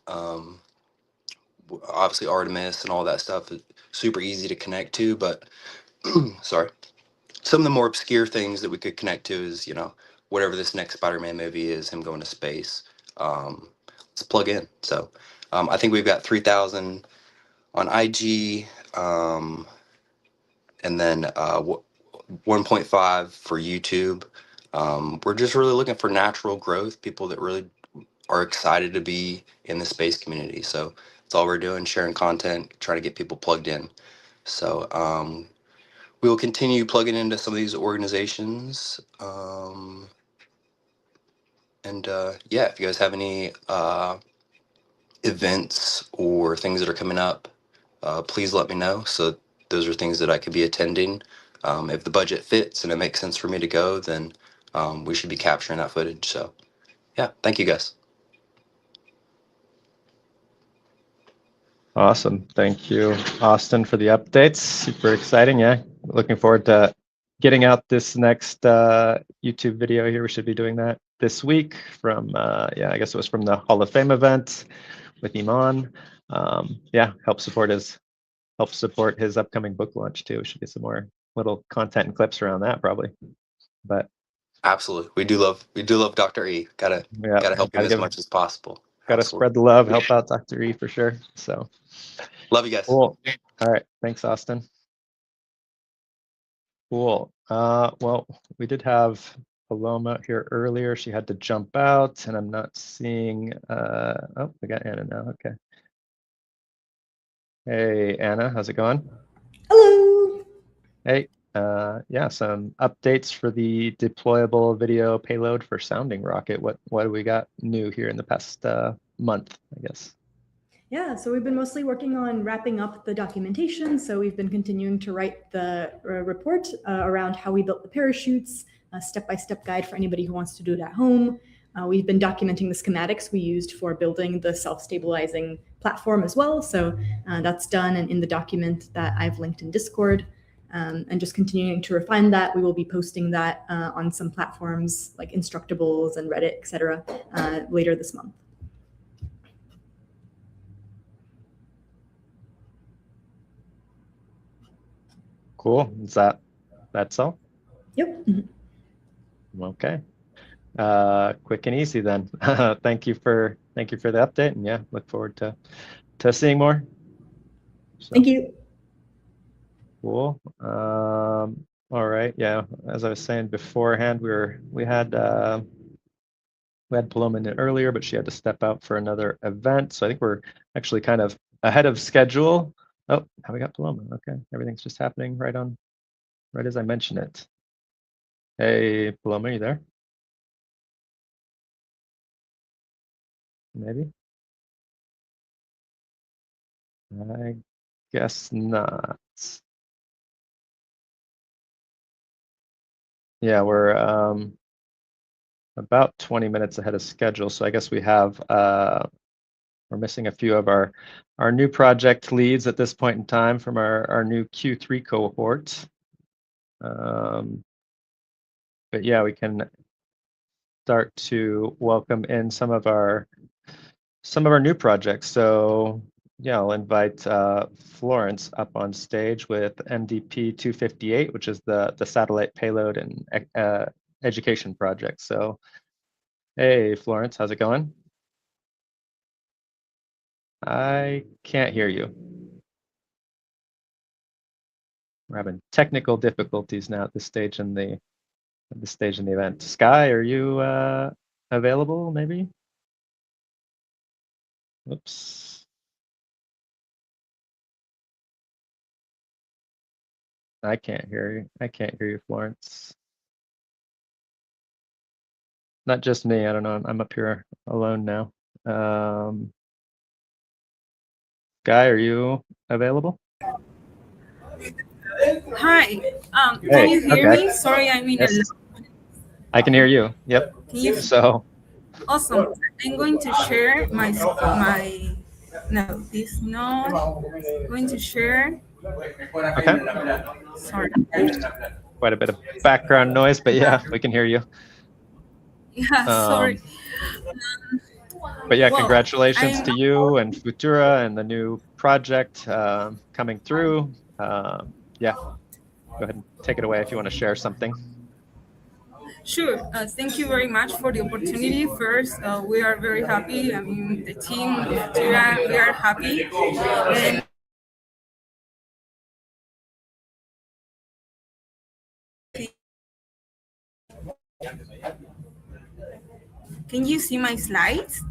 Obviously, Artemis and all that stuff is super easy to connect to, but sorry. some of the more obscure things that we could connect to is, whatever this next Spider-Man movie is, him going to space. Let's plug in. So I think we've got 3,000 on IG, and then 1.5 for YouTube. We're just really looking for natural growth, people that really are excited to be in the space community. So that's all we're doing, sharing content, trying to get people plugged in. So we will continue plugging into some of these organizations. Yeah, if you guys have any events or things that are coming up, please let me know. So those are things that I could be attending. If the budget fits and it makes sense for me to go, then we should be capturing that footage. So yeah, thank you guys. Awesome. Thank you, Austin, for the updates. Super exciting. Yeah, looking forward to getting out this next YouTube video here. We should be doing that this week from, I guess it was from the Hall of Fame event with Iman. Help support his upcoming book launch too. We should get some more little content and clips around that probably. But absolutely, we do love Dr. E. Gotta help him as much as possible. Gotta spread the love, help out Dr. E for sure. So love you guys. Cool. All right, thanks, Austin. Cool. Well, we did have Paloma here earlier. She had to jump out, and I'm not seeing. Oh, we got Anna now. Okay. Hey, Anna, how's it going? Hello. Hey. Some updates for the deployable video payload for Sounding Rocket. What do we got new here in the past month, I guess? Yeah, so we've been mostly working on wrapping up the documentation. So we've been continuing to write the report around how we built the parachutes, a step-by-step guide for anybody who wants to do it at home. We've been documenting the schematics we used for building the self-stabilizing platform as well. So that's done and in the document that I've linked in Discord. And just continuing to refine that. We will be posting that on some platforms like Instructables and Reddit, etc., later this month. Cool. That's all? Yep. Okay. Quick and easy then. Thank you for the update, and yeah, look forward to seeing more. So. Thank you. Cool. All right. Yeah. As I was saying beforehand, we had Paloma in earlier, but she had to step out for another event. So I think we're actually kind of ahead of schedule. Oh, now we got Paloma. Okay. Everything's just happening right as I mention it. Hey, Paloma, are you there? Maybe. I guess not. Yeah, we're about 20 minutes ahead of schedule, so I guess we're missing a few of our new project leads at this point in time from our new Q3 cohort. But yeah, we can start to welcome in some of our new projects. So yeah, I'll invite Florence up on stage with MDP 258, which is the satellite payload and education project. So, hey, Florence, how's it going? I can't hear you. We're having technical difficulties now at this stage in the event. Sky, are you available? Maybe. Oops. I can't hear you. I can't hear you, Florence. Not just me. I don't know. I'm up here alone now. Guy, are you available? Hi. Can you hear me? Sorry, I'm in yes. I can hear you. Yep. So. Awesome. I'm going to share my. No, this not. I'm going to share. Okay. Sorry. Quite a bit of background noise, but yeah, we can hear you. Yeah, sorry. But yeah, congratulations to you and Futura and the new project coming through. Yeah, go ahead and take it away if you want to share something. Sure. Thank you very much for the opportunity. First, we are very happy. I mean, the team, Tira, we are happy. And can you see my slides?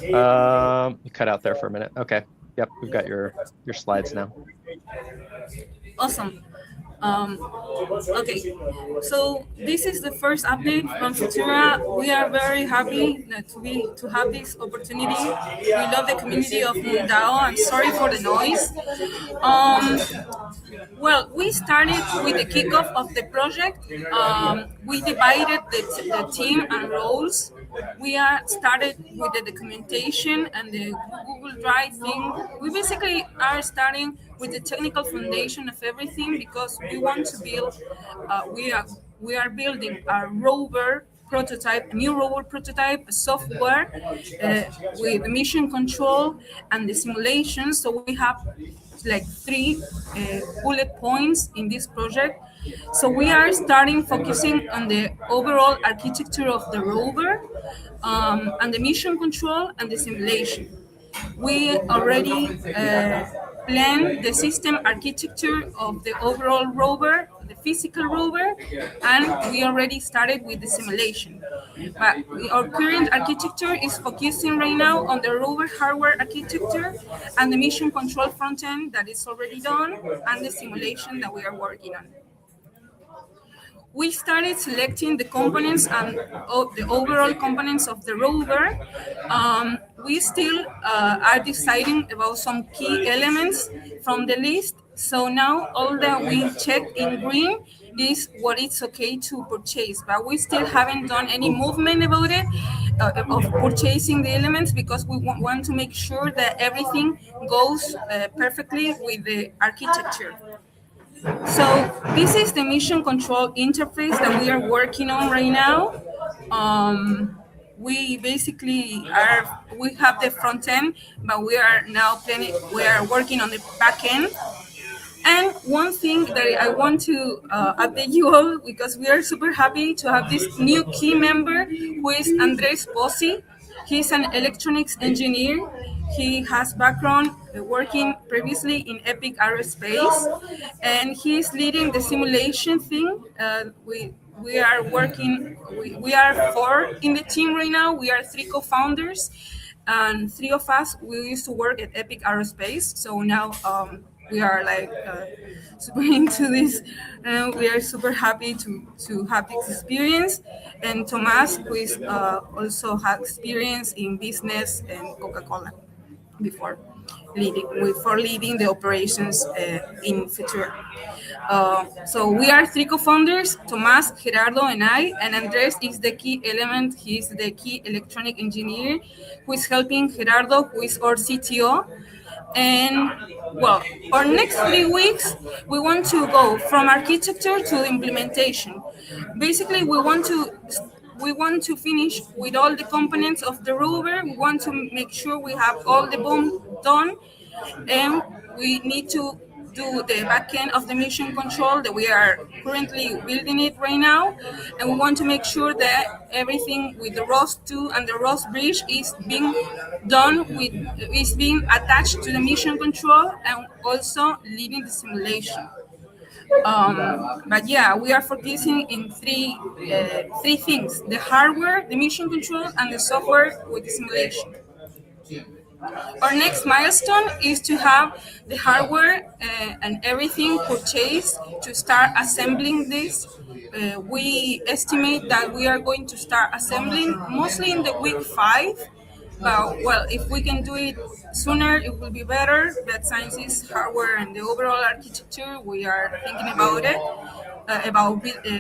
You cut out there for a minute. Okay. Yep, we've got your slides now. Awesome. Okay, so this is the first update from Futura. We are very happy to have this opportunity. We love the community of MoonDAO. I'm sorry for the noise. Well, we started with the kickoff of the project. We divided the team and roles. We started with the documentation and the Google Drive thing. We basically are starting with the technical foundation of everything because we want to build, we are building a rover prototype, a new rover prototype, a software with mission control and the simulation. So we have like 3 bullet points in this project. So we are starting focusing on the overall architecture of the rover, and the mission control and the simulation. We already planned the system architecture of the overall rover, the physical rover, and we already started with the simulation. But our current architecture is focusing right now on the rover hardware architecture and the mission control front end that is already done and the simulation that we are working on. We started selecting the components and the overall components of the rover. We still are deciding about some key elements from the list. So now all that we checked in green is what it's okay to purchase, but we still haven't done any movement about it, of purchasing the elements, because we want to make sure that everything goes perfectly with the architecture. So this is the mission control interface that we are working on right now. We basically we have the front end, but we are working on the back end. And one thing that I want to update you all, because we are super happy to have this new key member who is Andres Bossi. He's an electronics engineer. He has background working previously in Epic Aerospace, and he's leading the simulation thing. We are working. We are 4 in the team right now. We are 3 co-founders, and 3 of us we used to work at Epic Aerospace. So now we are like super into this. We are super happy to have this experience. And Tomas, who is also has experience in business and Coca-Cola before leading the operations in Futura. So we are 3 co-founders, Tomas, Gerardo, and I, and Andres is the key element. He's the key electronic engineer who is helping Gerardo, who is our CTO. And well, our next 3 weeks, we want to go from architecture to implementation. Basically, we want to finish with all the components of the rover. We want to make sure we have all the BOM done, and we need to do the back end of the mission control that we are currently building it right now. And we want to make sure that everything with the ROS2 and the ROS bridge is being done is being attached to the mission control and also leading the simulation. But yeah, we are focusing in three things: the hardware, the mission control, and the software with the simulation. Our next milestone is to have the hardware and everything purchased to start assembling this. We estimate that we are going to start assembling mostly in the week 5. Well, if we can do it sooner, it will be better. But since it's hardware and the overall architecture, we are thinking about it,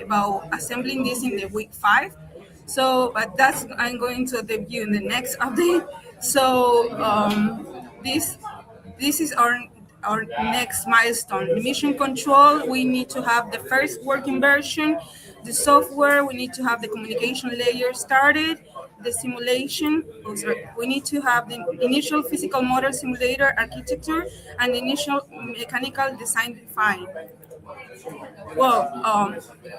about assembling this in the week 5. So, but that's I'm going to debut in the next update. So this is our next milestone. The mission control, we need to have the first working version. The software, we need to have the communication layer started. The simulation, we need to have the initial physical model simulator architecture and the initial mechanical design defined. Well,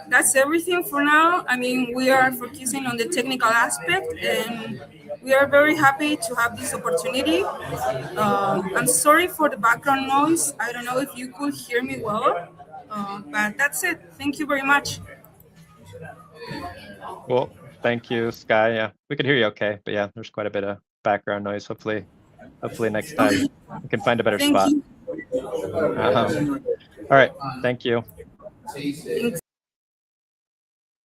that's everything for now. I mean, we are focusing on the technical aspect, and we are very happy to have this opportunity. I'm sorry for the background noise. I don't know if you could hear me well, but that's it. Thank you very much. Well, thank you, Sky. Yeah, we could hear you okay, but yeah, there's quite a bit of background noise. Hopefully next time we can find a better Thank spot. you. All right, thank you. Thanks.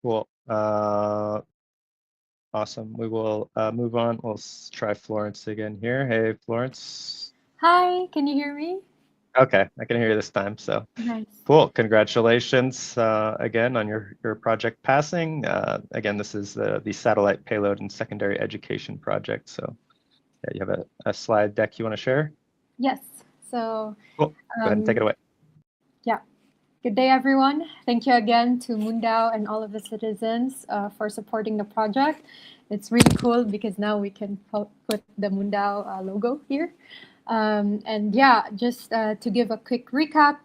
Cool. Awesome. We will move on. We'll try Florence again here. Hey, Florence. Hi, can you hear me? Okay, I can hear you this time. So Nice. cool. Congratulations again on your project passing. Again, this is the Satellite Payload and Secondary Education Project. So yeah, you have a slide deck you want to share? Yes. So Cool. Go ahead and take it away. Yeah. Good day, everyone. Thank you again to MoonDAO and all of the citizens for supporting the project. It's really cool because now we can put the MoonDAO logo here. And yeah, just to give a quick recap,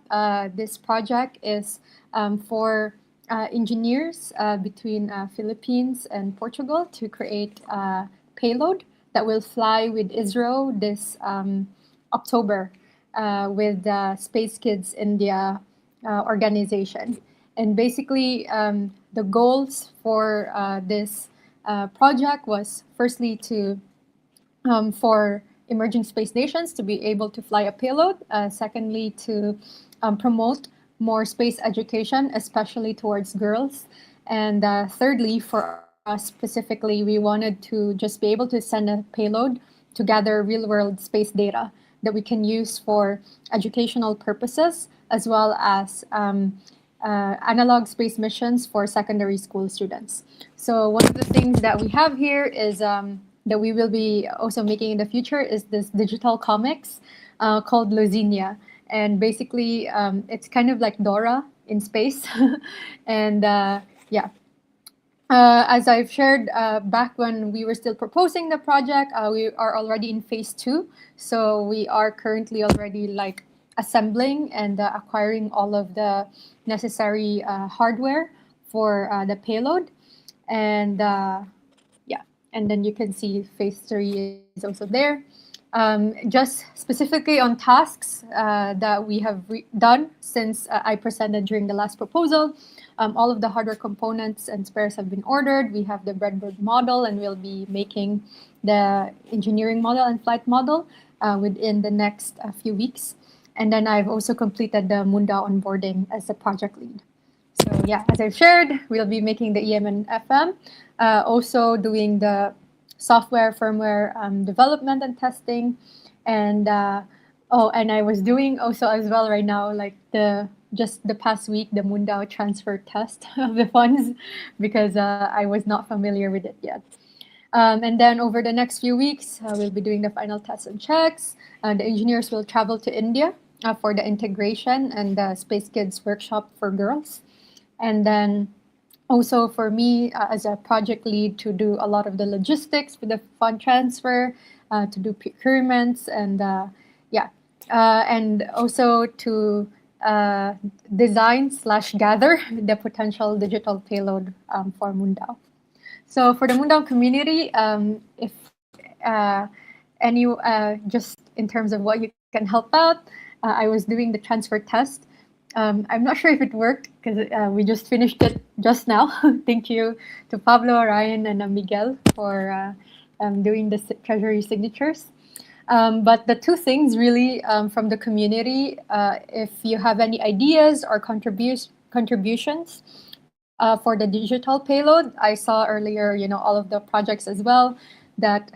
this project is for engineers between Philippines and Portugal to create a payload that will fly with ISRO this October with Space Kids India organization. And basically, the goals for this project was firstly to for emerging space nations to be able to fly a payload. Secondly, to promote more space education, especially towards girls. And thirdly, for us specifically, we wanted to just be able to send a payload to gather real-world space data that we can use for educational purposes, as well as analog space missions for secondary school students. So one of the things that we have here is that we will be also making in the future is this digital comics called Losinia. And basically, it's kind of like Dora in space. And yeah. As I've shared back when we were still proposing the project, we are already in phase 2. So we are currently already like assembling and acquiring all of the necessary hardware for the payload. And yeah, and then you can see phase 3 is also there. Just specifically on tasks that we have done since I presented during the last proposal. All of the hardware components and spares have been ordered. We have the breadboard model, and we'll be making the engineering model and flight model within the next few weeks. And then I've also completed the MoonDAO onboarding as the project lead. So yeah, as I've shared, we'll be making the EM and FM, also doing the software, firmware development and testing. And and I was doing also as well right now, like just the past week, the MoonDAO transfer test of the funds, because I was not familiar with it yet. And then over the next few weeks, we'll be doing the final tests and checks. The engineers will travel to India for the integration and the Space Kids workshop for girls. And then also for me as a project lead to do a lot of the logistics for the fund transfer, to do procurements, and yeah. And also to design/gather the potential digital payload for MoonDAO. So for the MoonDAO community, if any, just in terms of what you can help out, I was doing the transfer test. I'm not sure if it worked because we just finished it just now. Thank you to Pablo, Ryan, and Miguel for doing the treasury signatures. But the two things really from the community, if you have any ideas or contributions for the digital payload, I saw earlier, all of the projects as well that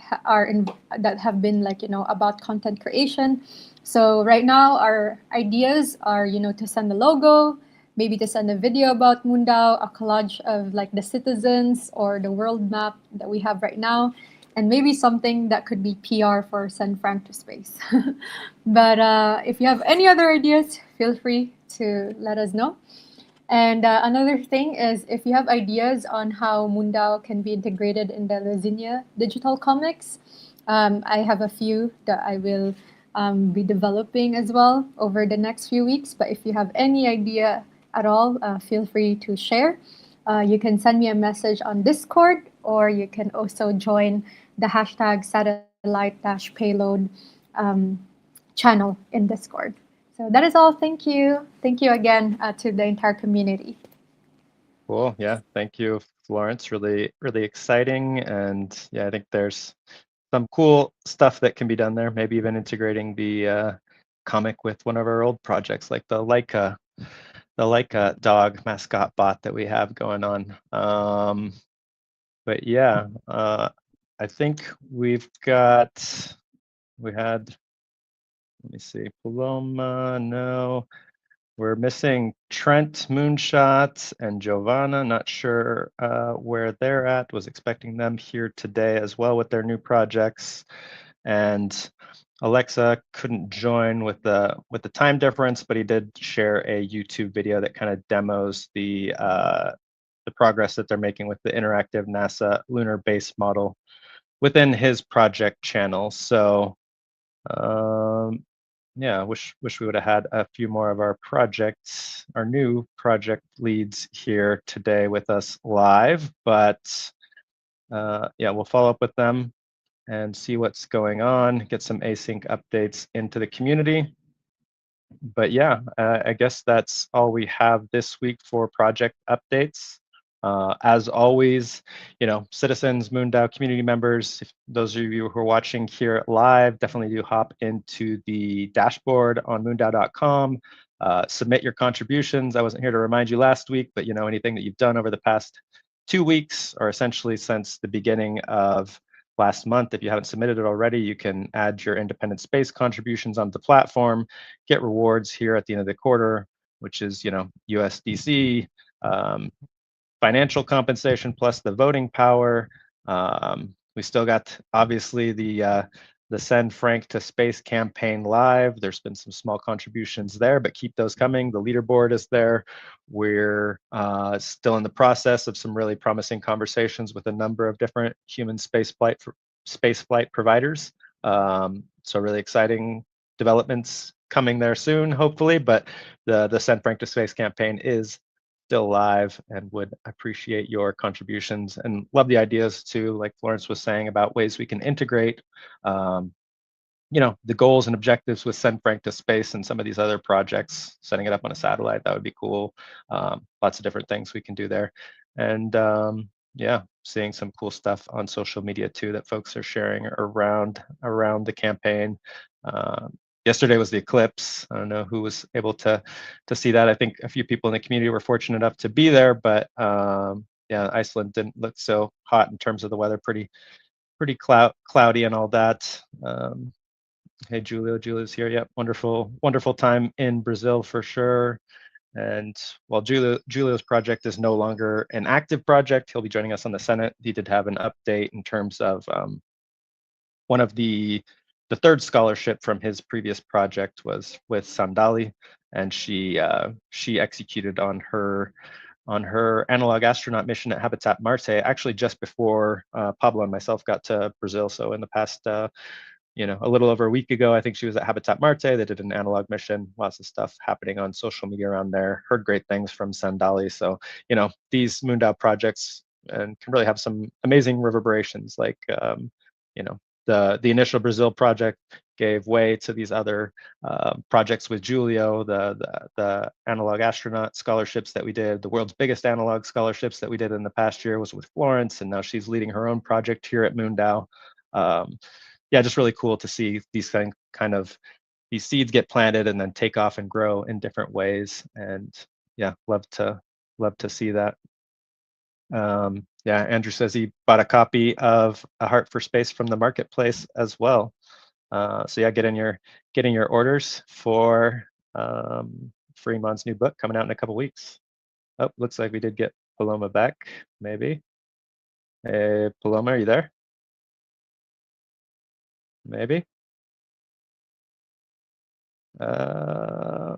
that have been like, about content creation. So right now our ideas are, to send the logo, maybe to send a video about MoonDAO, a collage of like the citizens or the world map that we have right now, and maybe something that could be PR for Send Frank to Space. But if you have any other ideas, feel free to let us know. And another thing is, if you have ideas on how MoonDAO can be integrated in the Losinia digital comics, I have a few that I will be developing as well over the next few weeks. But if you have any idea at all, feel free to share. You can send me a message on Discord, or you can also join the hashtag satellite-payload channel in Discord. So that is all. Thank you. Thank you again to the entire community. Cool. Yeah. Thank you, Florence. Really, really exciting. And yeah, I think there's some cool stuff that can be done there. Maybe even integrating the comic with one of our old projects, like the Leica dog mascot bot that we have going on. But yeah, I think we had, let me see, Paloma, no. We're missing Trent, Moonshot, and Giovanna. Not sure where they're at. Was expecting them here today as well with their new projects. And Alexa couldn't join with the time difference, but he did share a YouTube video that kind of demos the progress that they're making with the interactive NASA lunar base model within his project channel. So yeah, wish we would have had a few more of our new project leads here today with us live, but yeah, we'll follow up with them and see what's going on, get some async updates into the community. But yeah, I guess that's all we have this week for project updates. As always, citizens, MoonDAO community members, if those of you who are watching here live, definitely do hop into the dashboard on moondao.com, submit your contributions. I wasn't here to remind you last week, but anything that you've done over the past 2 weeks, or essentially since the beginning of last month, if you haven't submitted it already, you can add your independent space contributions onto the platform, get rewards here at the end of the quarter, which is USDC, financial compensation plus the voting power. We still got obviously the Send Frank to Space campaign live. There's been some small contributions there, but keep those coming. The leaderboard is there. We're still in the process of some really promising conversations with a number of different human spaceflight providers. So really exciting developments coming there soon, hopefully. But the Send Frank to Space campaign is still live, and would appreciate your contributions, and love the ideas too, like Florence was saying, about ways we can integrate the goals and objectives with Send Frank to Space and some of these other projects, setting it up on a satellite. That would be cool. Lots of different things we can do there. And yeah, seeing some cool stuff on social media too that folks are sharing around the campaign. Yesterday was the eclipse. I don't know who was able to see that. I think a few people in the community were fortunate enough to be there, but yeah, Iceland didn't look so hot in terms of the weather. Pretty cloudy and all that. Hey, Julio's here. Yep, wonderful time in Brazil for sure. And while Julio's project is no longer an active project, he'll be joining us on the Senate. He did have an update in terms of one of the third scholarship from his previous project was with Sandali, and she executed on her analog astronaut mission at Habitat Marte, actually just before Pablo and myself got to Brazil. So in the past, a little over a week ago, I think she was at Habitat Marte. They did an analog mission, lots of stuff happening on social media around there. Heard great things from Sandali. So, these MoonDAO projects and can really have some amazing reverberations, like, the initial Brazil project gave way to these other projects with Julio, the analog astronaut scholarships that we did. The world's biggest analog scholarships that we did in the past year was with Florence, and now she's leading her own project here at MoonDAO. Yeah, just really cool to see these these seeds get planted and then take off and grow in different ways. And yeah, love to see that. Yeah, Andrew says he bought a copy of A Heart for Space from the marketplace as well. So yeah, getting your orders for Freemon's new book coming out in a couple weeks. Oh, looks like we did get Paloma back, maybe. Hey, Paloma, are you there? Maybe. Hi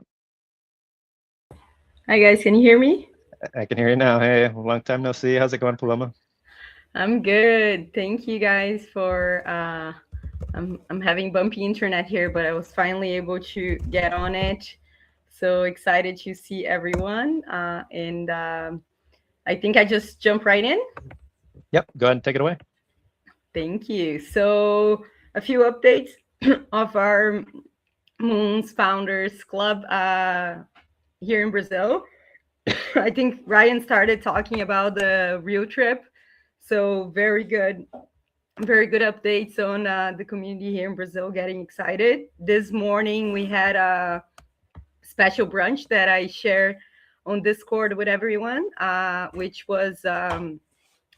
guys, can you hear me? I can hear you now. Hey, long time no see. How's it going, Paloma? I'm good. Thank you guys for I'm having bumpy internet here, but I was finally able to get on it. So excited to see everyone. And I think I just jump right in. Yep, go ahead and take it away. Thank you. So a few updates of our Moons Founders Club here in Brazil. I think Ryan started talking about the Rio trip. So very good updates on the community here in Brazil getting excited. This morning we had a special brunch that I shared on Discord with everyone, which was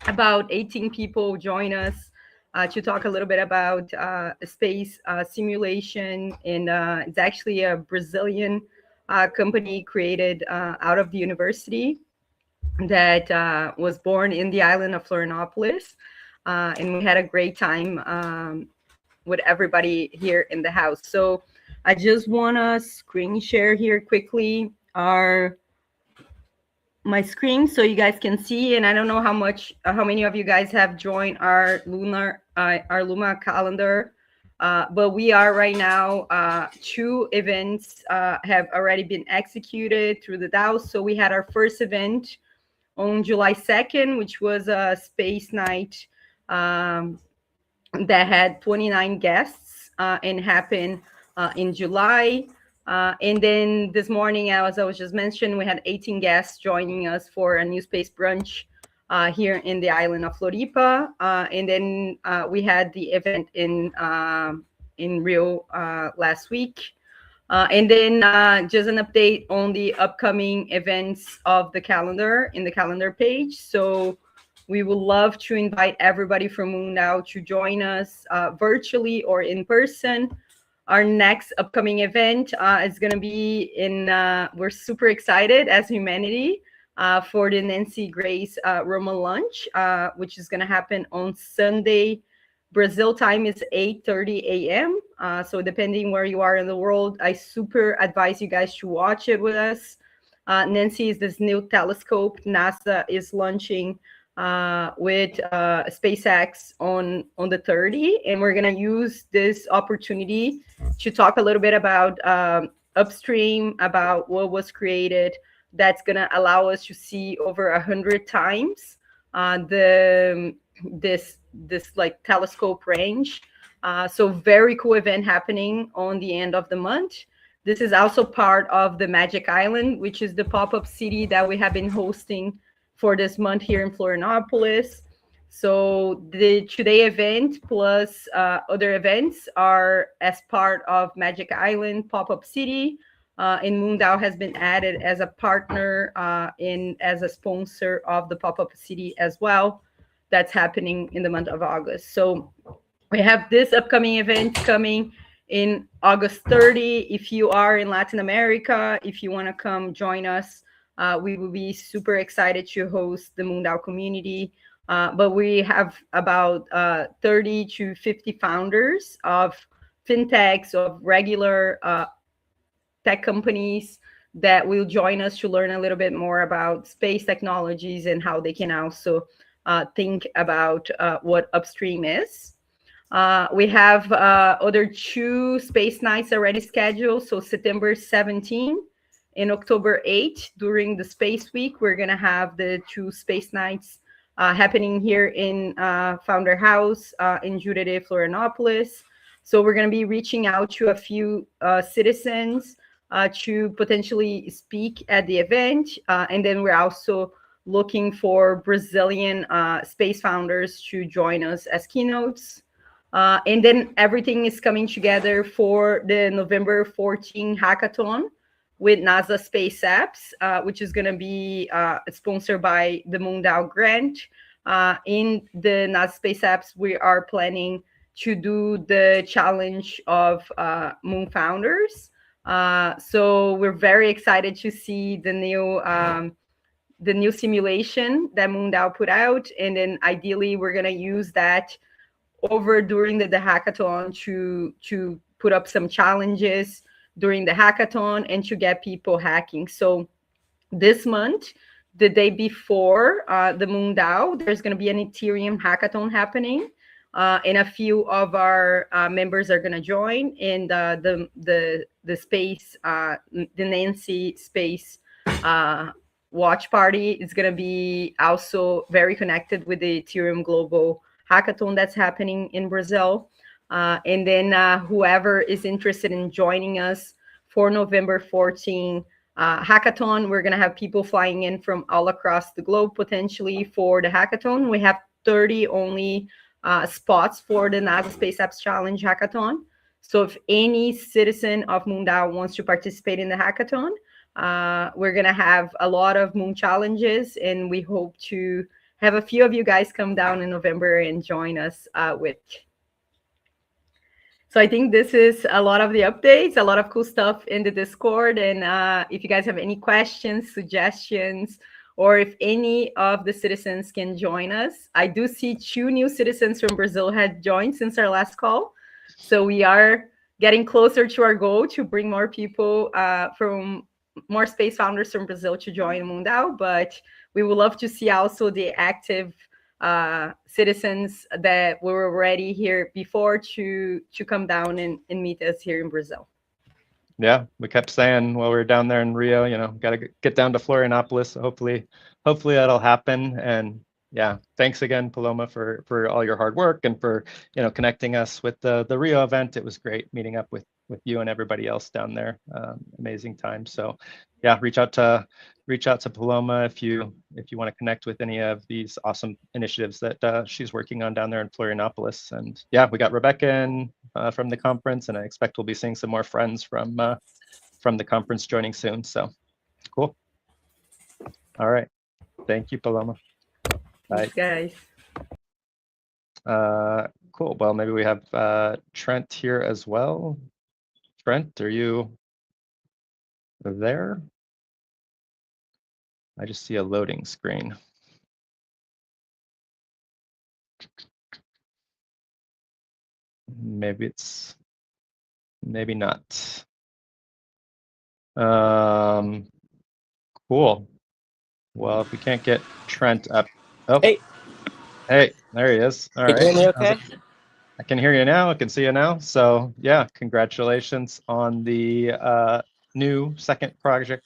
about 18 people join us to talk a little bit about space simulation. And it's actually a Brazilian company created out of the university that was born in the island of Florianopolis. And we had a great time with everybody here in the house. So I just want to screen share here quickly my screen so you guys can see. And I don't know how many of you guys have joined our Luma calendar, but we are right now 2 events have already been executed through the DAO. So we had our first event on July 2nd, which was a space night that had 29 guests and happened in July. And then this morning, as I was just mentioning, we had 18 guests joining us for a new space brunch here in the island of Floripa. And then we had the event in Rio last week. And then just an update on the upcoming events of the calendar in the calendar page. So we would love to invite everybody from MoonDAO to join us virtually or in person. Our next upcoming event is going to be we're super excited as humanity for the Nancy Grace Roma lunch, which is going to happen on Sunday. Brazil time is 8:30 a.m. So depending where you are in the world, I super advise you guys to watch it with us. Nancy is this new telescope NASA is launching with SpaceX on the 30, and we're gonna use this opportunity to talk a little bit about upstream, about what was created. That's gonna allow us to see over 100 times this like telescope range. So very cool event happening on the end of the month. This is also part of the Magic Island, which is the pop-up city that we have been hosting for this month here in Florianopolis. So the today event plus other events are as part of Magic Island pop-up city. And MoonDAO has been added as a partner and as a sponsor of the pop-up city as well. That's happening in the month of August. So we have this upcoming event coming in August 30. If you are in Latin America, if you want to come join us, we will be super excited to host the MoonDAO community. But we have about 30 to 50 founders of fintechs, of regular tech companies that will join us to learn a little bit more about space technologies and how they can also think about what upstream is. We have other 2 space nights already scheduled. So September 17 and October 8 during the Space Week, we're going to have the 2 space nights happening here in Founder House in Jurerê, Florianopolis. So we're going to be reaching out to a few citizens to potentially speak at the event. And then we're also looking for Brazilian space founders to join us as keynotes. And then everything is coming together for the November 14 hackathon with NASA Space Apps, which is going to be sponsored by the MoonDAO grant. In the NASA Space Apps, we are planning to do the challenge of Moon Founders. So we're very excited to see the new simulation that MoonDAO put out, and then ideally we're going to use that over during the hackathon to put up some challenges during the hackathon and to get people hacking. So this month, the day before the MoonDAO, there's going to be an Ethereum hackathon happening and a few of our members are going to join. And the space, the Nancy space watch party is going to be also very connected with the Ethereum Global Hackathon that's happening in Brazil. And then whoever is interested in joining us for November 14 hackathon, we're going to have people flying in from all across the globe potentially for the hackathon. We have 30 only spots for the NASA Space Apps Challenge hackathon. So if any citizen of MoonDAO wants to participate in the hackathon, we're going to have a lot of moon challenges, and we hope to have a few of you guys come down in November and join us with. So I think this is a lot of the updates, a lot of cool stuff in the Discord. And if you guys have any questions, suggestions, or if any of the citizens can join us. I do see 2 new citizens from Brazil had joined since our last call. So we are getting closer to our goal to bring more people from more space founders from Brazil to join MoonDAO. But we would love to see also the active citizens that were already here before to come down and meet us here in Brazil. Yeah, we kept saying while we were down there in Rio, you know, got to get down to Florianopolis. So hopefully that'll happen. And yeah, thanks again, Paloma, for all your hard work and for, you know, connecting us with the Rio event. It was great meeting up with you and everybody else down there. Amazing time. So yeah, reach out to Paloma if you want to connect with any of these awesome initiatives that she's working on down there in Florianopolis. And yeah, we got Rebecca in from the conference, and I expect we'll be seeing some more friends from the conference joining soon. So cool. All right. Thank you, Paloma. Bye. Thanks, guys. Cool. Well, maybe we have Trent here as well. Trent, are you there? I just see a loading screen. Maybe it's, maybe not. Cool. Well, if we can't get Trent up. Oh, hey, there he is. All right. Can you hear me okay? I can hear you now. I can see you now. So yeah, congratulations on the new second project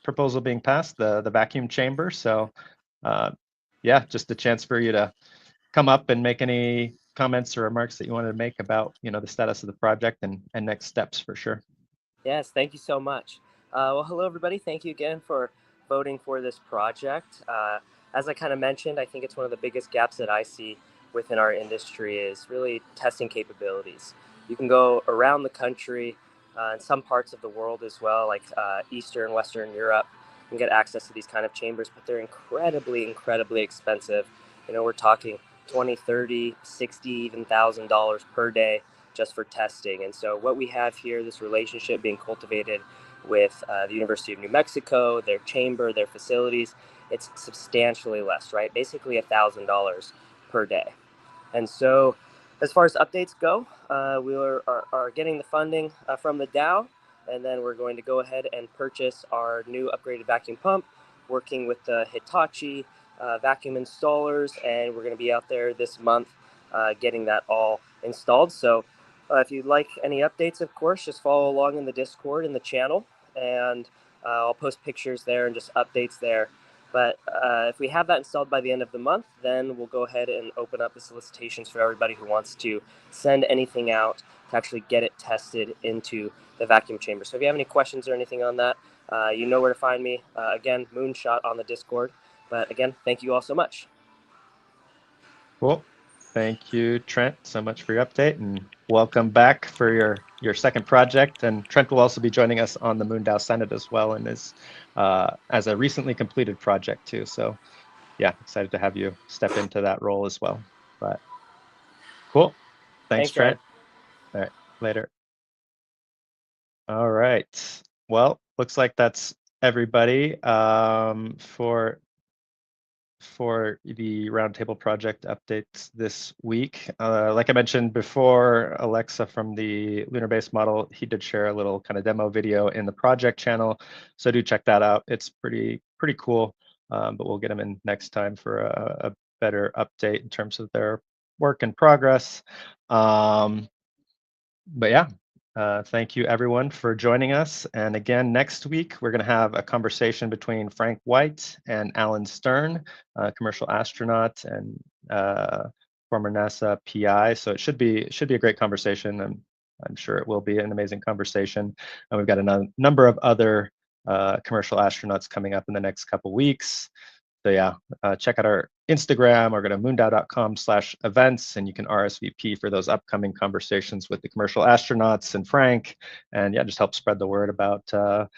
proposal being passed, the vacuum chamber. So yeah, just a chance for you to come up and make any comments or remarks that you wanted to make about, you know, the status of the project and next steps for sure. Yes, thank you so much. Well, hello everybody. Thank you again for voting for this project. As I kind of mentioned, I think it's one of the biggest gaps that I see within our industry is really testing capabilities. You can go around the country, in some parts of the world as well, like Eastern, Western Europe, and get access to these kind of chambers, but they're incredibly, incredibly expensive. You know, we're talking 20, 30, 60, even $1,000 per day just for testing. And so what we have here, this relationship being cultivated with the University of New Mexico, their chamber, their facilities, it's substantially less, right? Basically $1,000 per day. And so as far as updates go, we are getting the funding from the DAO, and then we're going to go ahead and purchase our new upgraded vacuum pump, working with the Hitachi vacuum installers, and we're going to be out there this month getting that all installed. So if you'd like any updates, of course, just follow along in the Discord in the channel, and I'll post pictures there and just updates there. But if we have that installed by the end of the month, then we'll go ahead and open up the solicitations for everybody who wants to send anything out to actually get it tested into the vacuum chamber. So if you have any questions or anything on that, you know where to find me. Again, Moonshot on the Discord. But again, thank you all so much. Cool. Thank you, Trent, so much for your update, and welcome back for your second project. And Trent will also be joining us on the MoonDAO Senate as well, and is as a recently completed project too. So yeah, excited to have you step into that role as well. But cool. Thanks, Trent. All right, later. All right. Well, looks like that's everybody for the Roundtable project updates this week. Like I mentioned before, Alexa from the Lunar Base Model, he did share a little kind of demo video in the project channel. So do check that out. It's pretty cool, but we'll get him in next time for a better update in terms of their work in progress. But yeah, thank you everyone for joining us. And again, next week, we're going to have a conversation between Frank White and Alan Stern, commercial astronaut and former NASA PI. So it should be a great conversation. And I'm sure it will be an amazing conversation. And we've got a number of other commercial astronauts coming up in the next couple weeks. So yeah, check out our Instagram or go to moondao.com/events, and you can RSVP for those upcoming conversations with the commercial astronauts and Frank. And yeah, just help spread the word about the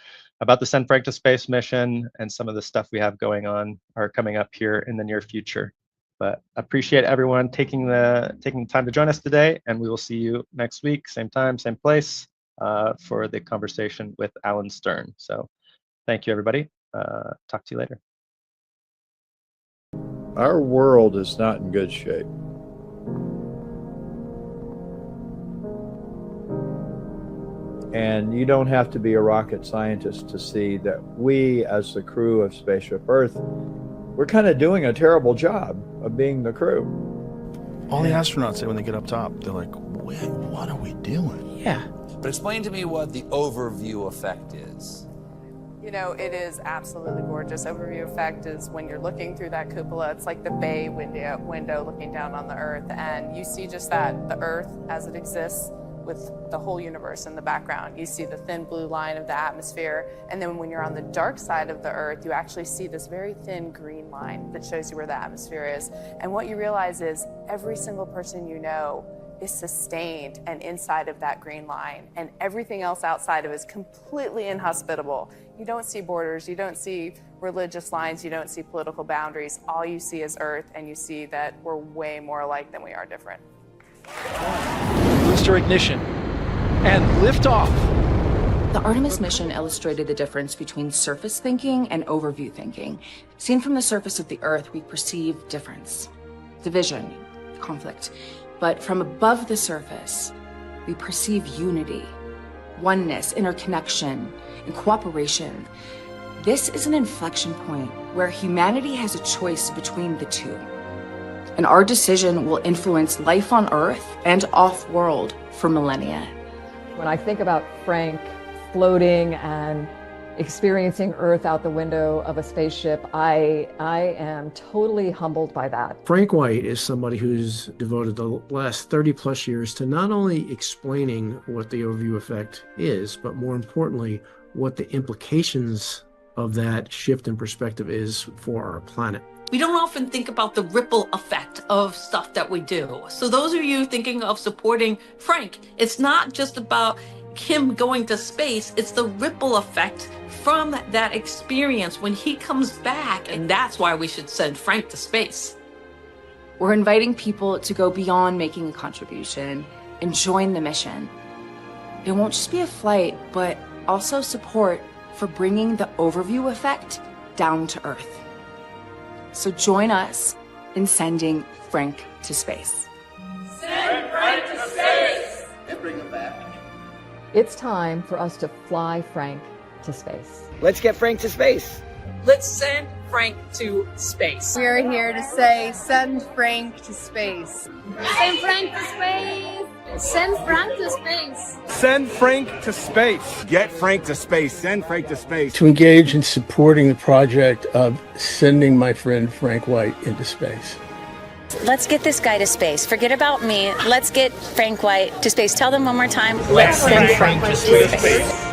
Send Frank to Space mission and some of the stuff we have going on or coming up here in the near future. But appreciate everyone taking the time to join us today, and we will see you next week, same time, same place, for the conversation with Alan Stern. So thank you, everybody. Talk to you later. Our world is not in good shape. And you don't have to be a rocket scientist to see that we, as the crew of Spaceship Earth, we're kind of doing a terrible job of being the crew. All the astronauts say when they get up top, they're like, wait, what are we doing? Yeah. But explain to me what the overview effect is. You know, it is absolutely gorgeous. Overview effect is when you're looking through that cupola, it's like the bay window looking down on the Earth, and you see just that, the Earth as it exists with the whole universe in the background. You see the thin blue line of the atmosphere, and then when you're on the dark side of the Earth, you actually see this very thin green line that shows you where the atmosphere is. And what you realize is every single person you know is sustained and inside of that green line, and everything else outside of it is completely inhospitable. You don't see borders, you don't see religious lines, you don't see political boundaries. All you see is Earth, and you see that we're way more alike than we are different. Booster ignition and liftoff. The Artemis mission illustrated the difference between surface thinking and overview thinking. Seen from the surface of the Earth, we perceive difference, division, conflict. But from above the surface, we perceive unity, oneness, interconnection, and cooperation. This is an inflection point where humanity has a choice between the two. And our decision will influence life on Earth and off-world for millennia. When I think about Frank floating and experiencing Earth out the window of a spaceship, I am totally humbled by that. Frank White is somebody who's devoted the last 30 plus years to not only explaining what the overview effect is, but more importantly, what the implications of that shift in perspective is for our planet. We don't often think about the ripple effect of stuff that we do. So those of you thinking of supporting Frank, it's not just about him going to space, it's the ripple effect from that experience when he comes back, and that's why we should send Frank to space. We're inviting people to go beyond making a contribution and join the mission. It won't just be a flight, but also support for bringing the overview effect down to Earth. So join us in sending Frank to space. Send Frank to space! And bring him back. It's time for us to fly Frank to space. Let's get Frank to space. Let's send Frank to space. We are here to say, send Frank to space. Send Frank to space! Send Frank to space! Send Frank to space. Get Frank to space. Send Frank to space. To engage in supporting the project of sending my friend Frank White into space. Let's get this guy to space. Forget about me. Let's get Frank White to space. Tell them one more time. Let's send Frank to space.